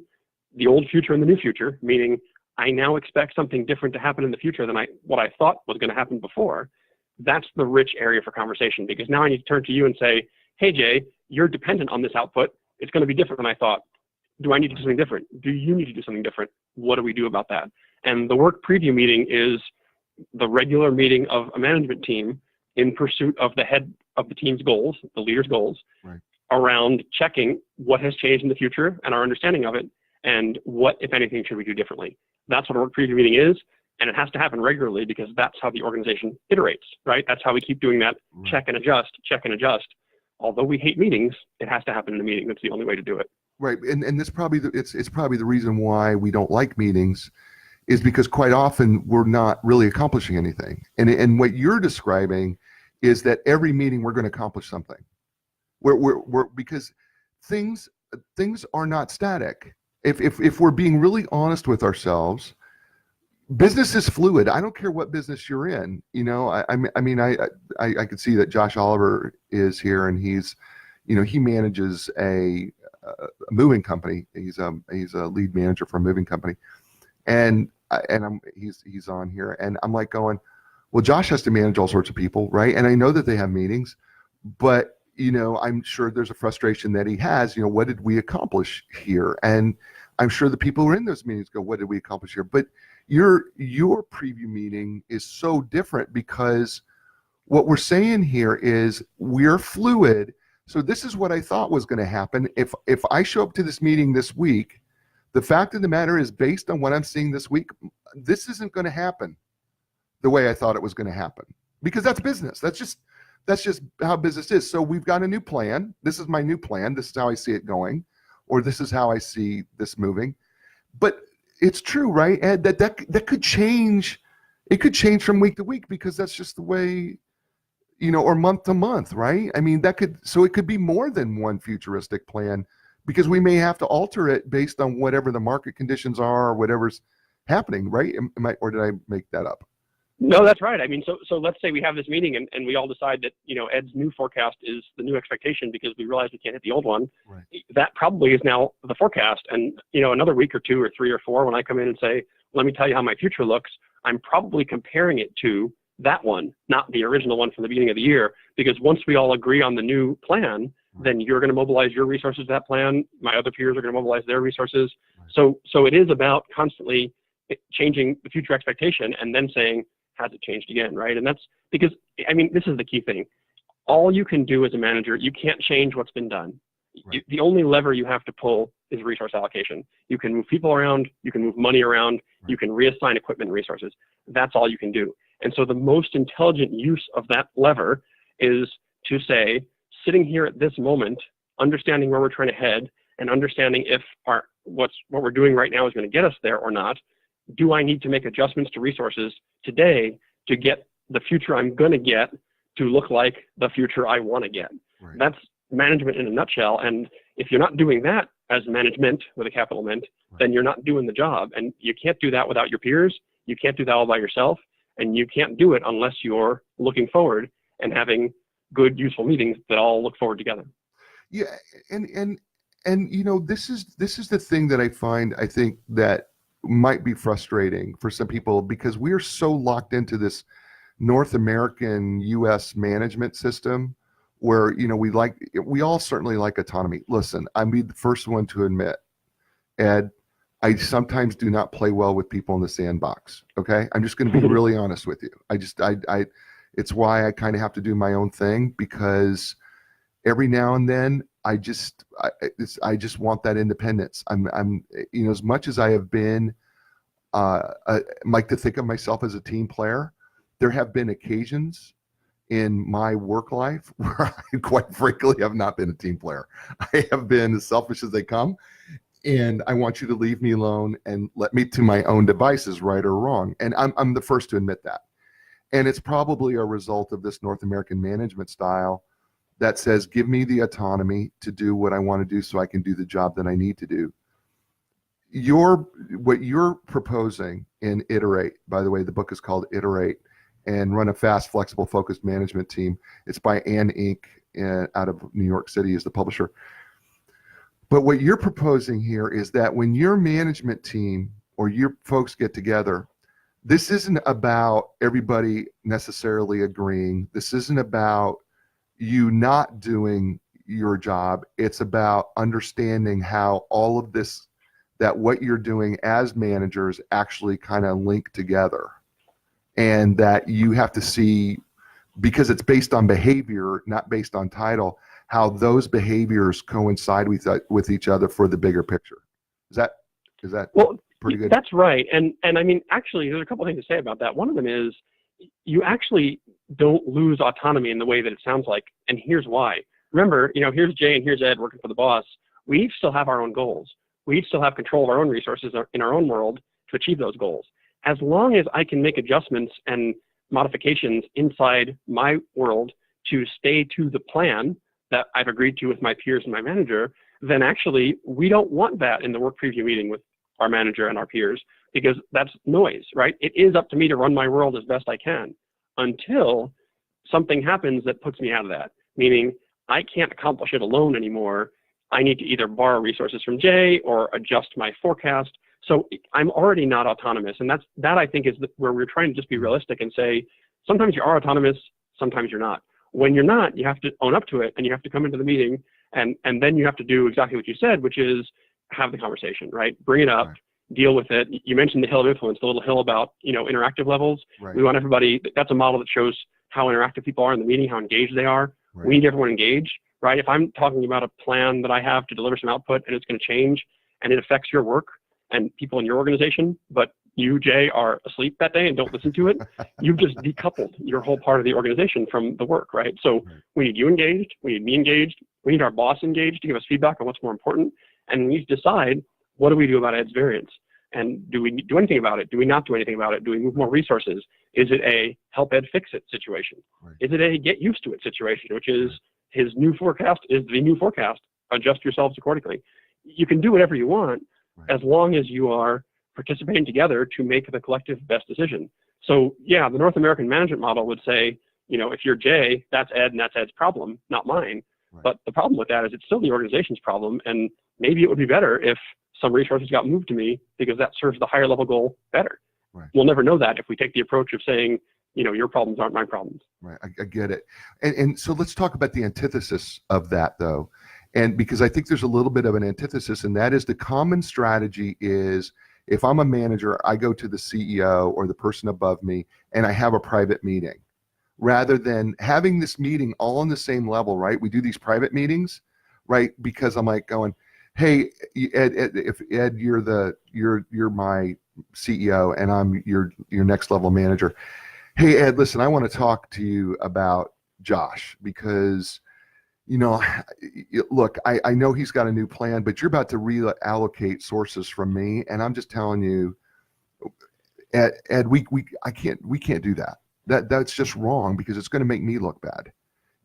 the old future and the new future, meaning I now expect something different to happen in the future than what I thought was going to happen before, that's the rich area for conversation. Because now I need to turn to you and say, hey, Jay, you're dependent on this output. It's going to be different than I thought. Do I need to do something different? Do you need to do something different? What do we do about that? And the work preview meeting is the regular meeting of a management team in pursuit of the head of the team's goals, the leader's goals, around checking what has changed in the future and our understanding of it, and what, if anything, should we do differently. That's what a work preview meeting is, and it has to happen regularly because that's how the organization iterates, right? That's how we keep doing that check and adjust, check and adjust. Although we hate meetings, it has to happen in a meeting. That's the only way to do it. Right, and this probably it's probably the reason why we don't like meetings, is because quite often we're not really accomplishing anything. And what you're describing is that every meeting we're going to accomplish something. We're because things are not static. If we're being really honest with ourselves, business is fluid. I don't care what business you're in. I could see that Josh Oliver is here, and he's, he manages a moving company. He's a lead manager for a moving company, and he's on here, and I'm like going, well, Josh has to manage all sorts of people, right? And I know that they have meetings, but I'm sure there's a frustration that he has. What did we accomplish here? And I'm sure the people who are in those meetings go, what did we accomplish here? But your preview meeting is so different, because what we're saying here is we're fluid. So this is what I thought was going to happen. If I show up to this meeting this week, the fact of the matter is, based on what I'm seeing this week, this isn't going to happen the way I thought it was going to happen, because that's business. That's just how business is. So we've got a new plan. This is my new plan. This is how I see it going, or this is how I see this moving. But it's true, right, Ed, that could change. It could change from week to week, because that's just the way, or month to month, right? I mean, so it could be more than one futuristic plan, because we may have to alter it based on whatever the market conditions are, or whatever's happening, right? Or did I make that up? No, that's right. I mean, so let's say we have this meeting and we all decide that, Ed's new forecast is the new expectation because we realize we can't hit the old one. Right. That probably is now the forecast. And, another week or 2 or 3 or 4, when I come in and say, let me tell you how my future looks, I'm probably comparing it to that one, not the original one from the beginning of the year. Because once we all agree on the new plan, then you're going to mobilize your resources to that plan. My other peers are going to mobilize their resources. Right. So it is about constantly changing the future expectation and then saying, has it changed again, right? And that's because, this is the key thing. All you can do as a manager, you can't change what's been done. Right. The only lever you have to pull is resource allocation. You can move people around, you can move money around, right. You can reassign equipment and resources. That's all you can do. And so the most intelligent use of that lever is to say, sitting here at this moment, understanding where we're trying to head and understanding if what we're doing right now is going to get us there or not. Do I need to make adjustments to resources today to get the future I'm going to get to look like the future I want to get? Right. That's management in a nutshell. And if you're not doing that as management with a capital M, right. Then you're not doing the job. And you can't do that without your peers. You can't do that all by yourself. And you can't do it unless you're looking forward and having good, useful meetings that all look forward together. Yeah. And this is the thing that I think that might be frustrating for some people, because we're so locked into this North American US management system where, we all certainly like autonomy. Listen, I'll be the first one to admit, Ed, I sometimes do not play well with people in the sandbox. Okay. I'm just going to be really honest with you. It's why I kind of have to do my own thing, because every now and then I just want that independence. I'm as much as I have been, like to think of myself as a team player, there have been occasions in my work life where I quite frankly have not been a team player. I have been as selfish as they come, and I want you to leave me alone and let me to my own devices, right or wrong. And I'm the first to admit that. And it's probably a result of this North American management style that says, give me the autonomy to do what I want to do so I can do the job that I need to do. What you're proposing in Iterate, by the way, the book is called Iterate, and Run a Fast, Flexible, Focused Management Team. It's by Ann Inc. Out of New York City is the publisher. But what you're proposing here is that when your management team or your folks get together, this isn't about everybody necessarily agreeing. This isn't about you not doing your job. It's about understanding how all of this, that what you're doing as managers actually kind of link together. And that you have to see, because it's based on behavior, not based on title, how those behaviors coincide with each other for the bigger picture. Is that well, pretty good? That's right. And actually, there's a couple of things to say about that. One of them is you actually don't lose autonomy in the way that it sounds like. And here's why. Remember, here's Jay and here's Ed working for the boss. We still have our own goals. We still have control of our own resources in our own world to achieve those goals. As long as I can make adjustments and modifications inside my world to stay to the plan that I've agreed to with my peers and my manager, then actually we don't want that in the work preview meeting with our manager and our peers, because that's noise, right? It is up to me to run my world as best I can until something happens that puts me out of that, meaning I can't accomplish it alone anymore. I need to either borrow resources from Jay or adjust my forecast. So I'm already not autonomous. And that I think is where we're trying to just be realistic and say, sometimes you are autonomous, sometimes you're not. When you're not, you have to own up to it, and you have to come into the meeting, and then you have to do exactly what you said, which is have the conversation, right? Bring it up, right. Deal with it. You mentioned the hill of influence, the little hill about, interactive levels. Right. We want everybody, that's a model that shows how interactive people are in the meeting, how engaged they are. Right. We need everyone engaged, right? If I'm talking about a plan that I have to deliver some output and it's going to change and it affects your work and people in your organization, but you, Jay, are asleep that day and don't listen to it, you've just decoupled your whole part of the organization from the work, right? So we need you engaged, we need me engaged, we need our boss engaged to give us feedback on what's more important, and we need to decide, what do we do about Ed's variance? And do we do anything about it? Do we not do anything about it? Do we move more resources? Is it a help Ed fix it situation? Right. Is it a get used to it situation, which is his new forecast is the new forecast, adjust yourselves accordingly. You can do whatever you want, as long as you are participating together to make the collective best decision. So yeah, the North American management model would say, if you're Jay, that's Ed and that's Ed's problem, not mine. Right. But the problem with that is it's still the organization's problem. And maybe it would be better if some resources got moved to me because that serves the higher level goal better. Right. We'll never know that if we take the approach of saying, your problems aren't my problems. Right. I get it. And so let's talk about the antithesis of that, though. And because I think there's a little bit of an antithesis, and that is the common strategy is if I'm a manager, I go to the CEO or the person above me and I have a private meeting rather than having this meeting all on the same level, right? We do these private meetings, right? Because I'm like going, hey, Ed, if Ed, you're my CEO and I'm your next level manager. Hey, Ed, listen, I want to talk to you about Josh because, look, I know he's got a new plan, but you're about to reallocate sources from me. And I'm just telling you, Ed, we can't do that. That's just wrong because it's going to make me look bad.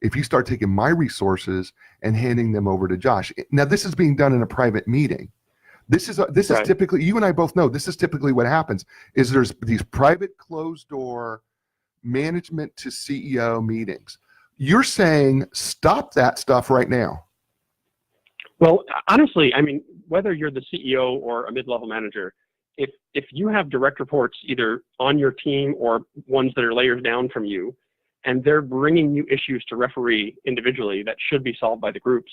If you start taking my resources and handing them over to Josh. Now, this is being done in a private meeting. This is typically, you and I both know, this is typically what happens is there's these private closed door management to CEO meetings. You're saying stop that stuff right now. Well, honestly, whether you're the CEO or a mid-level manager, if you have direct reports either on your team or ones that are layers down from you, and they're bringing you issues to referee individually that should be solved by the groups,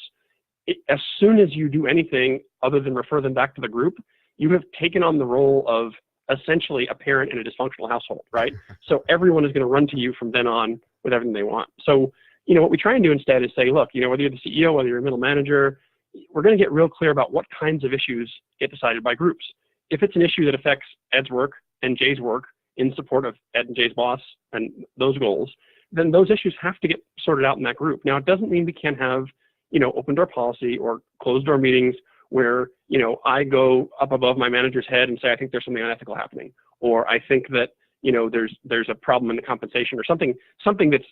as soon as you do anything other than refer them back to the group, you have taken on the role of essentially a parent in a dysfunctional household, right? So everyone is going to run to you from then on with everything they want. So, what we try and do instead is say, look, whether you're the CEO, whether you're a middle manager, we're going to get real clear about what kinds of issues get decided by groups. If it's an issue that affects Ed's work and Jay's work in support of Ed and Jay's boss and those goals, then those issues have to get sorted out in that group. Now, it doesn't mean we can't have, open door policy or closed door meetings where, I go up above my manager's head and say, I think there's something unethical happening, or I think that, there's a problem in the compensation or something that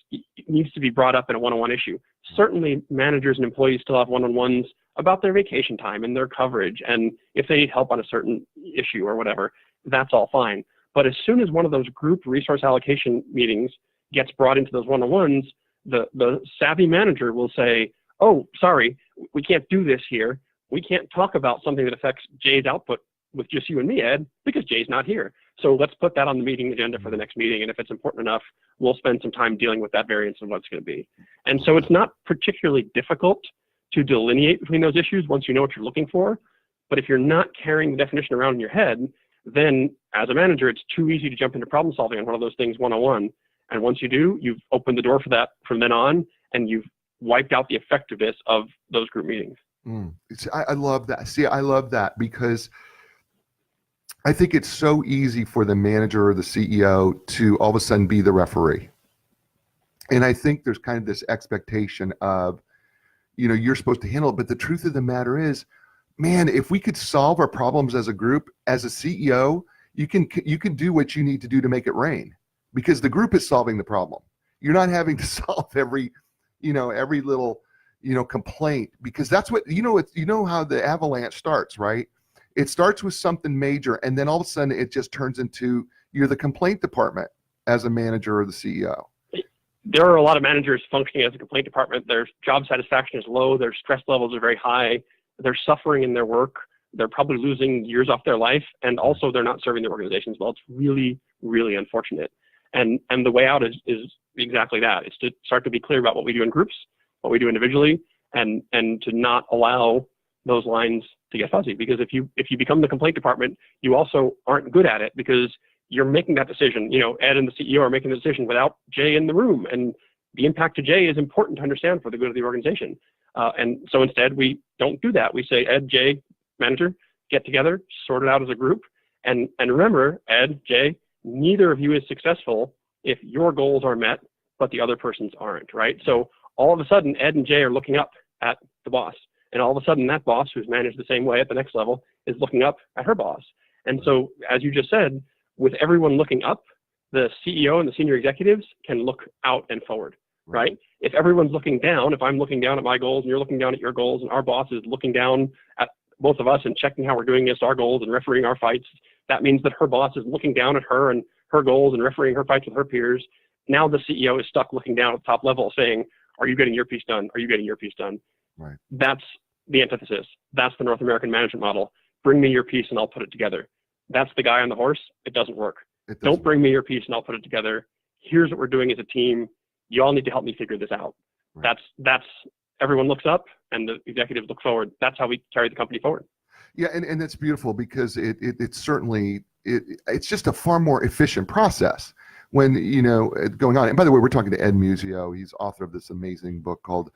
needs to be brought up in a one-on-one issue. Certainly managers and employees still have one-on-ones about their vacation time and their coverage. And if they need help on a certain issue or whatever, that's all fine. But as soon as one of those group resource allocation meetings gets brought into those one-on-ones, the savvy manager will say, oh, sorry, we can't do this here. We can't talk about something that affects Jay's output with just you and me, Ed, because Jay's not here. So let's put that on the meeting agenda for the next meeting. And if it's important enough, we'll spend some time dealing with that variance and what it's going to be. And so it's not particularly difficult to delineate between those issues once you know what you're looking for. But if you're not carrying the definition around in your head, then as a manager, it's too easy to jump into problem solving on one of those things one-on-one. And once you do, you've opened the door for that from then on, and you've wiped out the effectiveness of those group meetings. I love that. See, I love that because I think it's so easy for the manager or the CEO to all of a sudden be the referee. And I think there's kind of this expectation of, you're supposed to handle it. But the truth of the matter is, man, if we could solve our problems as a group, as a CEO, you can do what you need to do to make it rain because the group is solving the problem. You're not having to solve every little, complaint, because that's what, how the avalanche starts, right? It starts with something major, and then all of a sudden it just turns into you're the complaint department as a manager or the CEO. There are a lot of managers functioning as a complaint department. Their job satisfaction is low. Their stress levels are very high. They're suffering in their work. They're probably losing years off their life. And also they're not serving their organizations well. It's really, really unfortunate. And the way out is exactly that. It's to start to be clear about what we do in groups, what we do individually, and to not allow those lines to get fuzzy. Because if you become the complaint department, you also aren't good at it because you're making that decision. Ed and the CEO are making the decision without Jay in the room, and the impact to Jay is important to understand for the good of the organization. And so instead, we don't do that. We say, Ed, Jay, manager, get together, sort it out as a group, and remember, Ed, Jay, neither of you is successful if your goals are met, but the other person's aren't, right? So all of a sudden, Ed and Jay are looking up at the boss, and all of a sudden, that boss who's managed the same way at the next level is looking up at her boss. And so, as you just said, with everyone looking up, the CEO and the senior executives can look out and forward, right? If everyone's looking down, if I'm looking down at my goals and you're looking down at your goals, and our boss is looking down at both of us and checking how we're doing against our goals and refereeing our fights, That means that her boss is looking down at her and her goals and refereeing her fights with her peers. Now the CEO is stuck looking down at the top level saying, are you getting your piece done? Are you getting your piece done? Right. That's the antithesis. That's the North American management model. Bring me your piece and I'll put it together. That's the guy on the horse. It doesn't work. Don't bring me your piece and I'll put it together. Here's what we're doing as a team. You all need to help me figure this out. Right. That's everyone looks up and the executives look forward. That's how we carry the company forward. Yeah, and that's beautiful because it's certainly it's just a far more efficient process when going on. And by the way, we're talking to Ed Muzio. He's author of this amazing book called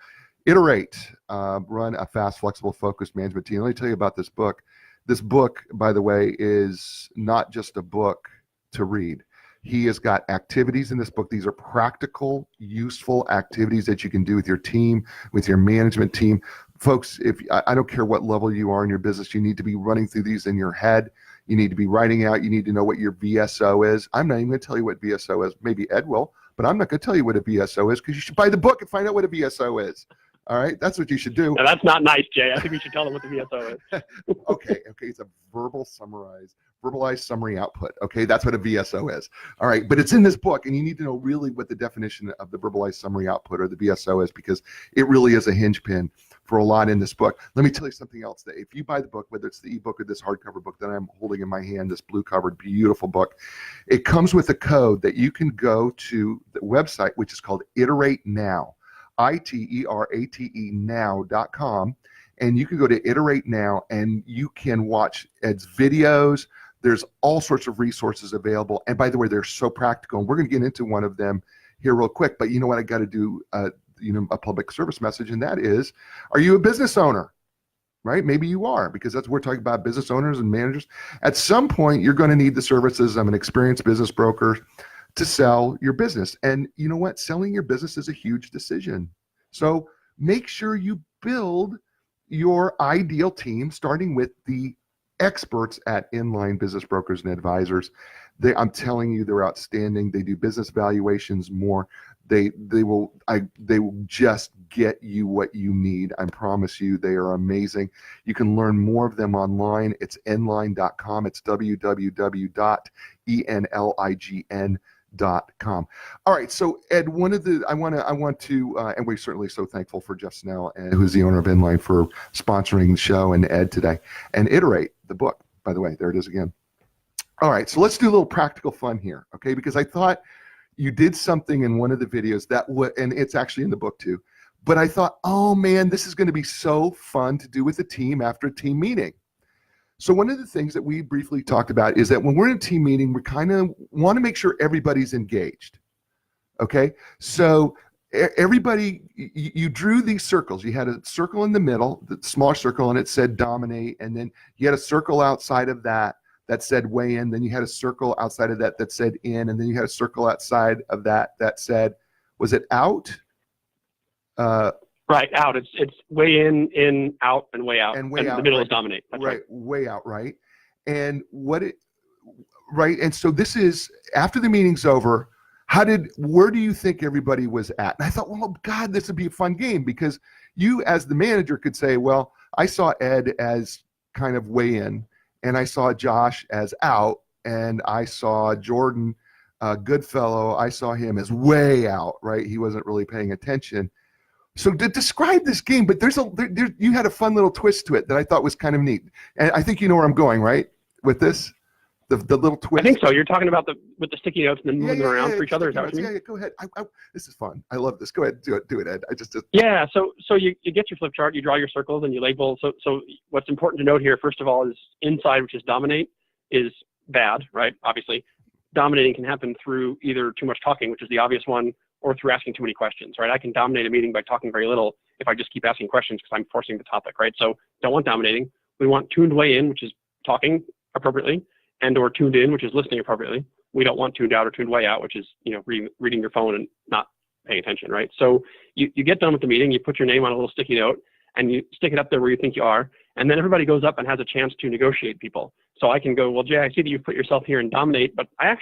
Iterate, Run a Fast, Flexible, Focused Management Team. Let me tell you about this book. This book, by the way, is not just a book to read. He has got activities in this book. These are practical, useful activities that you can do with your team, with your management team. Folks, I don't care what level you are in your business, you need to be running through these in your head. You need to be writing out. You need to know what your VSO is. I'm not even going to tell you what VSO is. Maybe Ed will, but I'm not going to tell you what a VSO is because you should buy the book and find out what a VSO is. All right, that's what you should do. Now, that's not nice, Jay. I think we should tell them what the VSO is. Okay, it's a verbalized summary output. Okay, that's what a VSO is. All right, but it's in this book, and you need to know really what the definition of the verbalized summary output or the VSO is because it really is a hinge pin for a lot in this book. Let me tell you something else. That if you buy the book, whether it's the ebook or this hardcover book that I'm holding in my hand, this blue-covered, beautiful book, it comes with a code that you can go to the website, which is called Iterate Now. Iterate now.com, and you can go to Iterate Now and you can watch Ed's videos. There's all sorts of resources available, and by the way, they're so practical, and we're going to get into one of them here real quick. But you know what, I got to do a public service message, and that is, are you a business owner? Right? Maybe you are, because that's what we're talking about, business owners and managers. At some point, you're going to need the services of an experienced business broker to sell your business. And you know what? Selling your business is a huge decision. So make sure you build your ideal team, starting with the experts at Inline Business Brokers and Advisors. I'm telling you, they're outstanding. They do business valuations more. They will just get you what you need. I promise you, they are amazing. You can learn more of them online. It's nline.com. It's www.enlign.com. All right, so Ed, I want to, and we're certainly so thankful for Jeff Snell, who's the owner of Inline, for sponsoring the show, and Ed today, and Iterate, the book, by the way, there it is again. All right, so let's do a little practical fun here, okay? Because I thought you did something in one of the videos and it's actually in the book too, but I thought, oh man, this is going to be so fun to do with the team after a team meeting. So one of the things that we briefly talked about is that when we're in a team meeting, we kind of want to make sure everybody's engaged. Okay, so everybody, you drew these circles. You had a circle in the middle, the smaller circle, and it said dominate. And then you had a circle outside of that said weigh in. Then you had a circle outside of that said in. And then you had a circle outside of that said, was it out? Right, out. It's way in, out, and way out. And way out. The middle right. is dominate. That's right, way out, right? And right, and so this is, after the meeting's over, where do you think everybody was at? And I thought, well, God, this would be a fun game, because you as the manager could say, well, I saw Ed as kind of way in, and I saw Josh as out, and I saw Jordan, Goodfellow, I saw him as way out, right? He wasn't really paying attention. So to describe this game, but you had a fun little twist to it that I thought was kind of neat. And I think you know where I'm going, right? With this, the little twist. I think so. You're talking about with the sticky notes and then moving them around for each other. Is that what you mean? Yeah, go ahead. This is fun. I love this. Go ahead, do it, Ed. Yeah. So you get your flip chart, you draw your circles, and you label. So what's important to note here, first of all, is inside, which is dominate, is bad, right? Obviously, dominating can happen through either too much talking, which is the obvious one, or through asking too many questions, right? I can dominate a meeting by talking very little if I just keep asking questions because I'm forcing the topic, right? So don't want dominating. We want tuned way in, which is talking appropriately, and or tuned in, which is listening appropriately. We don't want tuned out or tuned way out, which is, reading your phone and not paying attention, right? So you get done with the meeting, you put your name on a little sticky note, and you stick it up there where you think you are, and then everybody goes up and has a chance to negotiate people. So I can go, well, Jay, I see that you've put yourself here and dominate, but I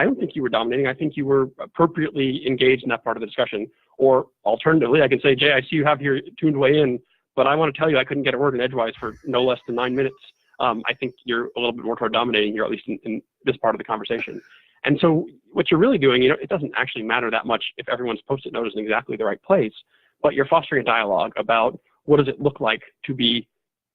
don't think you were dominating. I think you were appropriately engaged in that part of the discussion. Or alternatively, I can say, Jay, I see you have here tuned way in, but I want to tell you I couldn't get a word in edgewise for no less than 9 minutes. I think you're a little bit more toward dominating here, at least in this part of the conversation. And so what you're really doing, it doesn't actually matter that much if everyone's Post-it note is in exactly the right place, but you're fostering a dialogue about what does it look like to be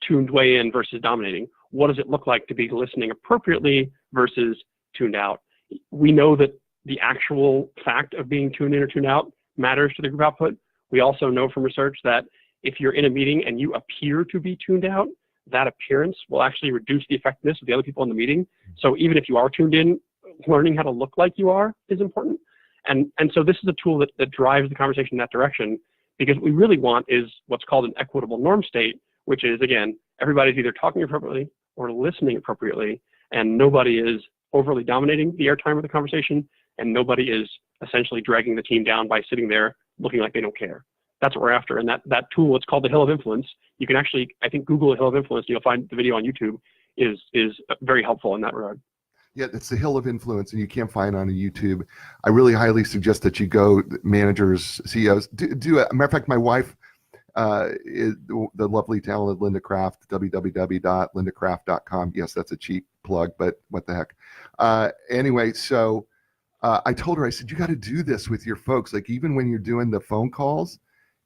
tuned way in versus dominating? What does it look like to be listening appropriately versus tuned out? We know that the actual fact of being tuned in or tuned out matters to the group output. We also know from research that if you're in a meeting and you appear to be tuned out, that appearance will actually reduce the effectiveness of the other people in the meeting. So even if you are tuned in, learning how to look like you are is important. And so this is a tool that drives the conversation in that direction, because what we really want is what's called an equitable norm state, which is, again, everybody's either talking appropriately or listening appropriately, and nobody is overly dominating the airtime of the conversation, and nobody is essentially dragging the team down by sitting there looking like they don't care. That's what we're after. And that tool, it's called the Hill of Influence. You can actually, I think, Google the Hill of Influence, and you'll find the video on YouTube is very helpful in that regard. Yeah, it's the Hill of Influence, and you can't find it on YouTube. I really highly suggest that you go, managers, CEOs, do it. Matter of fact, my wife, is the lovely, talented Linda Craft, www.lindacraft.com. Yes, that's a cheap plug, but what the heck. Anyway, so I told her, I said, you got to do this with your folks. Like, even when you're doing the phone calls,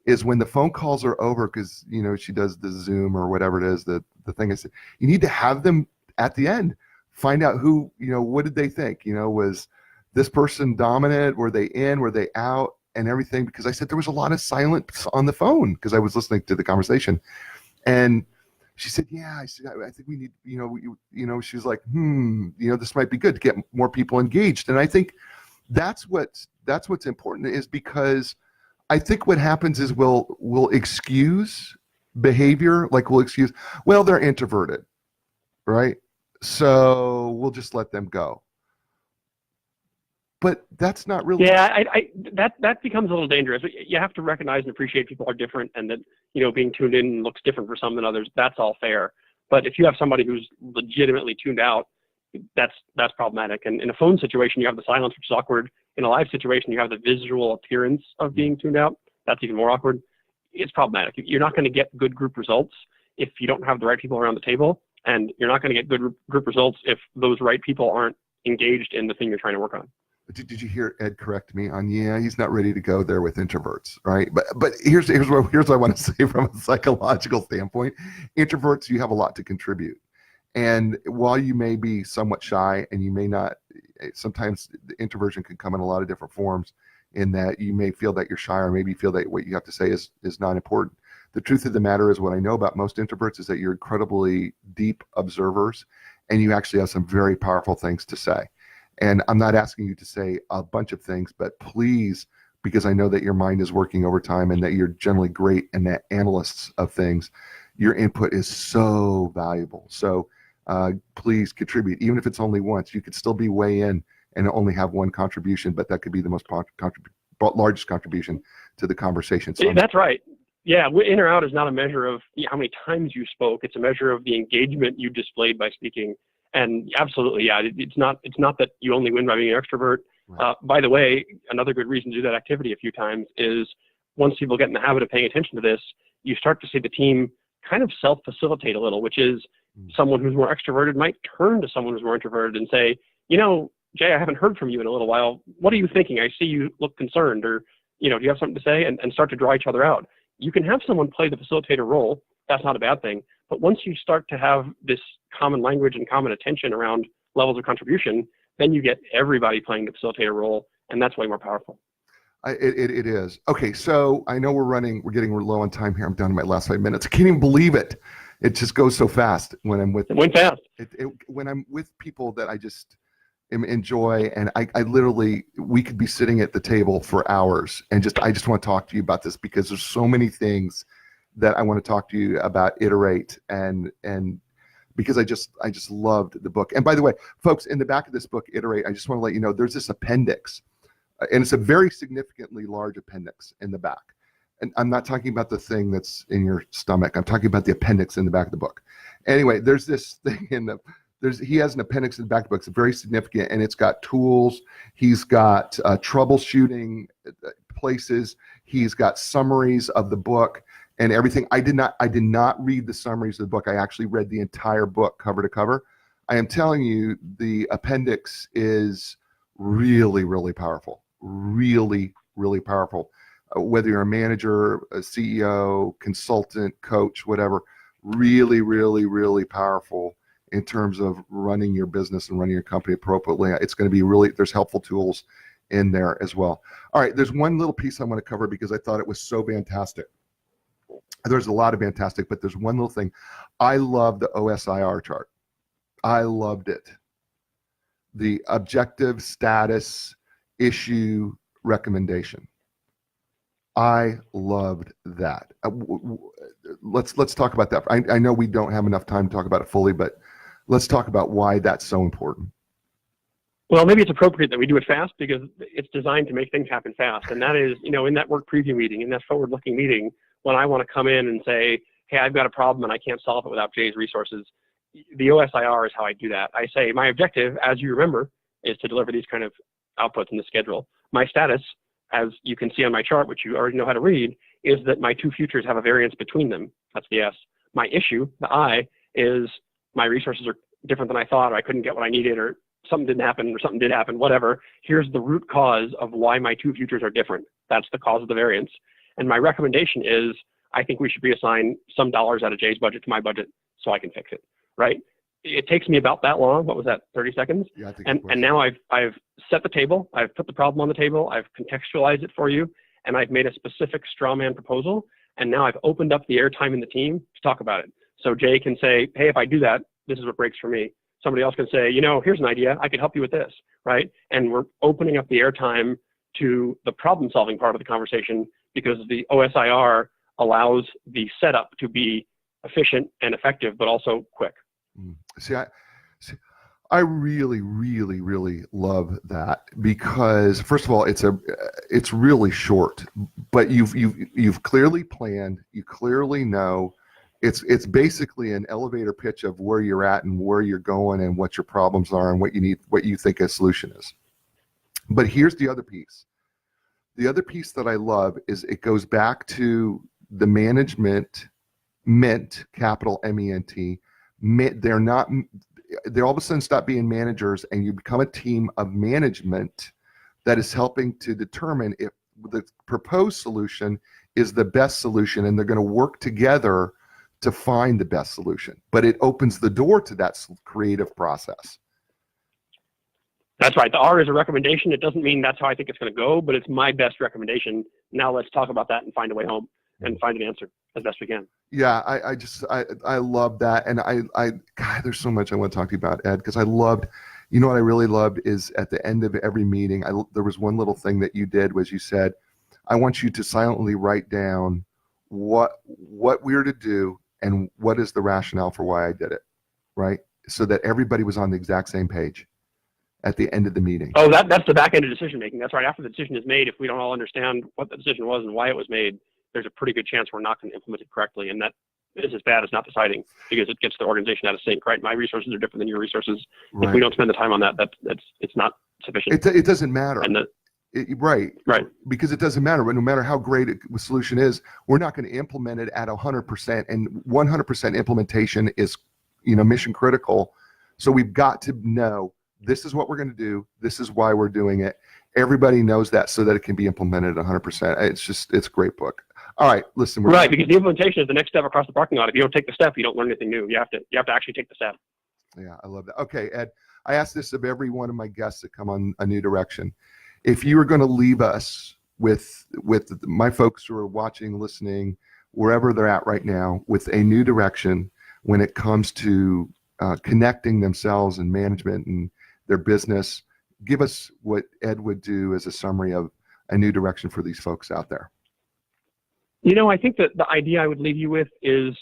is when the phone calls are over, because, she does the Zoom or whatever it is, the thing I said, you need to have them at the end. Find out who, what did they think? Was this person dominant? Were they in? Were they out? And everything. Because I said there was a lot of silence on the phone because I was listening to the conversation. And she said, yeah, I said, I think we need, she was like, this might be good to get more people engaged. And I think that's what's important, is because I think what happens is we'll excuse behavior, like we'll excuse, well, they're introverted, right? So we'll just let them go. But that's not really. Yeah, that becomes a little dangerous. You have to recognize and appreciate people are different, and that being tuned in looks different for some than others. That's all fair. But if you have somebody who's legitimately tuned out, that's problematic. And in a phone situation, you have the silence, which is awkward. In a live situation, you have the visual appearance of being tuned out. That's even more awkward. It's problematic. You're not going to get good group results if you don't have the right people around the table. And you're not going to get good group results if those right people aren't engaged in the thing you're trying to work on. Did you hear Ed correct me on, he's not ready to go there with introverts, right? But here's what I want to say from a psychological standpoint. Introverts, you have a lot to contribute. And while you may be somewhat shy and you may not, sometimes the introversion can come in a lot of different forms, in that you may feel that you're shy, or maybe feel that what you have to say is not important. The truth of the matter is, what I know about most introverts is that you're incredibly deep observers, and you actually have some very powerful things to say. And I'm not asking you to say a bunch of things, but please, because I know that your mind is working overtime and that you're generally great and that analysts of things, your input is so valuable. So please contribute. Even if it's only once, you could still be way in and only have one contribution, but that could be the most largest contribution to the conversation. So that's right. Yeah, in or out is not a measure of how many times you spoke. It's a measure of the engagement you displayed by speaking. And absolutely, yeah, it's not that you only win by being an extrovert. Right. By the way, another good reason to do that activity a few times is, once people get in the habit of paying attention to this, you start to see the team kind of self-facilitate a little, which is someone who's more extroverted might turn to someone who's more introverted and say, Jay, I haven't heard from you in a little while. What are you thinking? I see you look concerned, or, do you have something to say? And start to draw each other out. You can have someone play the facilitator role. That's not a bad thing. But once you start to have this common language and common attention around levels of contribution, then you get everybody playing the facilitator role, and that's way more powerful. It is. Okay, so I know we're getting low on time here. I'm down to my last 5 minutes. I can't even believe it. It just goes so fast when I'm with. It went fast. When I'm with people that I just enjoy, and I literally, we could be sitting at the table for hours, and I just want to talk to you about this, because there's so many things that I want to talk to you about Iterate, and because I just loved the book. And by the way, folks, in the back of this book, Iterate, I just want to let you know there's this appendix, and it's a very significantly large appendix in the back. And I'm not talking about the thing that's in your stomach. I'm talking about the appendix in the back of the book. Anyway, there's this thing he has an appendix in the back of the book. It's very significant, and it's got tools. He's got troubleshooting places. He's got summaries of the book. and everything. I did not read the summaries of the book. I actually read the entire book cover to cover. I am telling you, the appendix is really, really powerful. Really, really powerful. Whether you're a manager, a CEO, consultant, coach, whatever, really, really, really powerful in terms of running your business and running your company appropriately. It's going to be really, there's helpful tools in there as well. All right, there's one little piece I want to cover because I thought it was so fantastic. There's a lot of fantastic, but there's one little thing. I love the OSIR chart. I loved it. The objective, status, issue, recommendation. I loved that. Let's talk about that. I know we don't have enough time to talk about it fully, but let's talk about why that's so important. Well, maybe it's appropriate that we do it fast because it's designed to make things happen fast. And that is, in that work preview meeting, in that forward-looking meeting, when I want to come in and say, hey, I've got a problem and I can't solve it without Jay's resources, the OSIR is how I do that. I say, my objective, as you remember, is to deliver these kind of outputs in the schedule. My status, as you can see on my chart, which you already know how to read, is that my two futures have a variance between them. That's the S. My issue, the I, is my resources are different than I thought, or I couldn't get what I needed, or something didn't happen, or something did happen, whatever. Here's the root cause of why my two futures are different. That's the cause of the variance. And my recommendation is, I think we should reassign some dollars out of Jay's budget to my budget so I can fix it, right? It takes me about that long. What was that, 30 seconds? Yeah, I think and now I've set the table. I've put the problem on the table. I've contextualized it for you. And I've made a specific straw man proposal. And now I've opened up the airtime in the team to talk about it. So Jay can say, hey, if I do that, this is what breaks for me. Somebody else can say, here's an idea. I could help you with this, right? And we're opening up the airtime to the problem-solving part of the conversation because the OSIR allows the setup to be efficient and effective, but also quick. See, I really, really, really love that because first of all, it's really short, but you've clearly planned, you clearly know. It's basically an elevator pitch of where you're at and where you're going and what your problems are and what you need, what you think a solution is. But here's the other piece. The other piece that I love is it goes back to the management, MENT, capital M-E-N-T. They all of a sudden stop being managers and you become a team of management that is helping to determine if the proposed solution is the best solution, and they're going to work together to find the best solution. But it opens the door to that creative process. That's right. The R is a recommendation. It doesn't mean that's how I think it's going to go, but it's my best recommendation. Now let's talk about that and find a way home and find an answer as best we can. Yeah, I love that. And God, there's so much I want to talk to you about, Ed, because I loved, what I really loved is at the end of every meeting, there was one little thing that you did was you said, I want you to silently write down what we're to do and what is the rationale for why I did it, right? So that everybody was on the exact same page at the end of the meeting. Oh, that's the back end of decision making. That's right. After the decision is made, if we don't all understand what the decision was and why it was made, there's a pretty good chance we're not going to implement it correctly. And that is as bad as not deciding because it gets the organization out of sync, right? My resources are different than your resources. Right. If we don't spend the time on that, it's not sufficient. It doesn't matter. And right. Because it doesn't matter. No matter how great a solution is, we're not going to implement it at 100%. And 100% implementation is, mission critical. So we've got to know this is what we're going to do. This is why we're doing it. Everybody knows that so that it can be implemented 100%. It's a great book. All right, listen. Right, because the implementation is the next step across the parking lot. If you don't take the step, you don't learn anything new. You have to actually take the step. Yeah, I love that. Okay, Ed, I ask this of every one of my guests that come on A New Direction. If you were going to leave us with my folks who are watching, listening, wherever they're at right now, with a new direction when it comes to connecting themselves and management and their business, give us what Ed would do as a summary of a new direction for these folks out there. I think that the idea I would leave you with is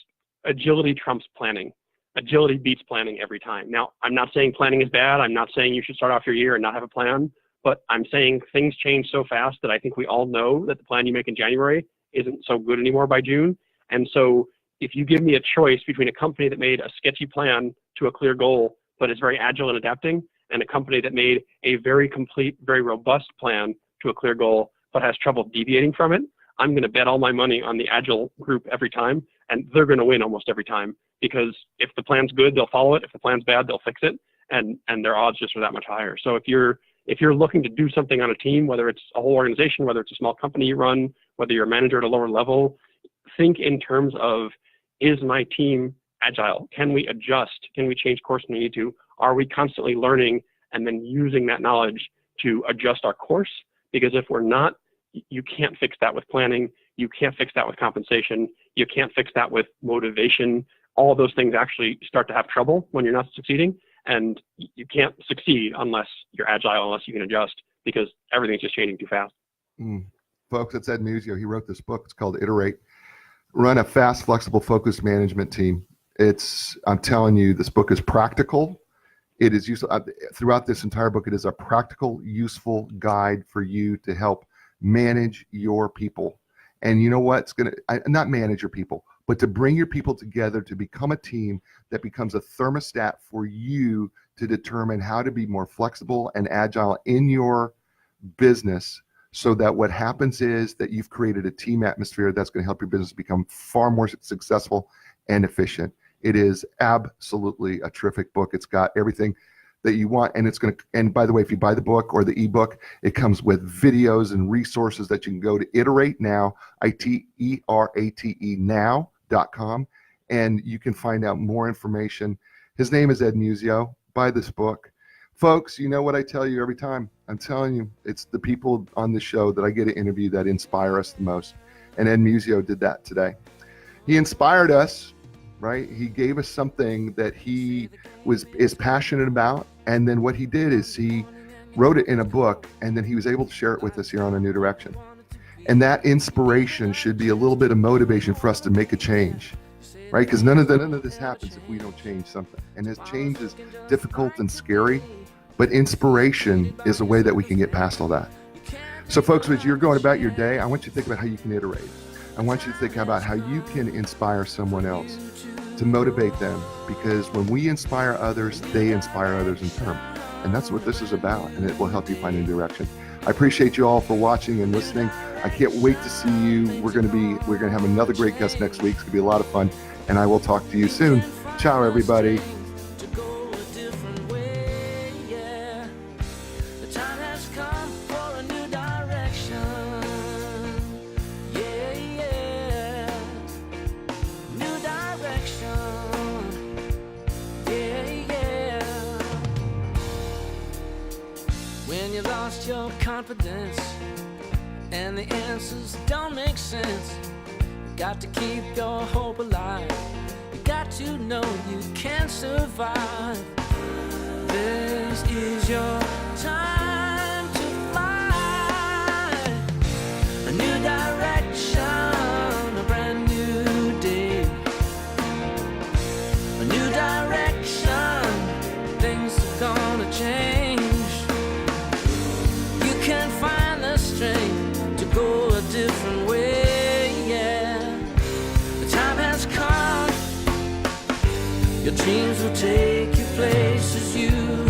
agility trumps planning. Agility beats planning every time. Now, I'm not saying planning is bad. I'm not saying you should start off your year and not have a plan, but I'm saying things change so fast that I think we all know that the plan you make in January isn't so good anymore by June. And so if you give me a choice between a company that made a sketchy plan to a clear goal, but is very agile and adapting, and a company that made a very complete, very robust plan to a clear goal, but has trouble deviating from it, I'm going to bet all my money on the Agile group every time, and they're going to win almost every time, because if the plan's good, they'll follow it. If the plan's bad, they'll fix it, and their odds just are that much higher. So if you're looking to do something on a team, whether it's a whole organization, whether it's a small company you run, whether you're a manager at a lower level, think in terms of, is my team agile? Can we adjust? Can we change course when we need to? Are we constantly learning and then using that knowledge to adjust our course? Because if we're not, you can't fix that with planning. You can't fix that with compensation. You can't fix that with motivation. All of those things actually start to have trouble when you're not succeeding. And you can't succeed unless you're agile, unless you can adjust, because everything's just changing too fast. Folks, it's Ed Muzio. He wrote this book. It's called Iterate. Run a fast, flexible, focused management team. I'm telling you, this book is practical. It is useful. Throughout this entire book, it is a practical, useful guide for you to help manage your people. And you know what? It's going to not manage your people, but to bring your people together to become a team that becomes a thermostat for you to determine how to be more flexible and agile in your business, so that what happens is that you've created a team atmosphere that's going to help your business become far more successful and efficient. It is absolutely a terrific book. It's got everything that you want, and it's going to, and by the way, if you buy the book or the ebook, it comes with videos and resources that you can go to Iterate now, Iterate now.com, and you can find out more information. His name is Ed Muzio. Buy this book. Folks, you know what I tell you every time? I'm telling you, it's the people on the show that I get to interview that inspire us the most. And Ed Muzio did that today. He inspired us, right? He gave us something that he is passionate about. And then what he did is he wrote it in a book, and then he was able to share it with us here on A New Direction. And that inspiration should be a little bit of motivation for us to make a change, right? Because none of this happens if we don't change something. And this change is difficult and scary, but inspiration is a way that we can get past all that. So folks, as you're going about your day, I want you to think about how you can iterate. I want you to think about how you can inspire someone else, to motivate them, because when we inspire others, they inspire others in turn. And that's what this is about, and it will help you find a direction. I appreciate you all for watching and listening. I can't wait to see you. We're going to have another great guest next week. It's going to be a lot of fun, and I will talk to you soon. Ciao, everybody. Your confidence and the answers don't make sense. You got to keep your hope alive. You got to know you can survive. This is your time to fly. A new direction, a brand new day. A new direction, things are gonna change. Find the strength to go a different way, yeah. The time has come. Your dreams will take you places you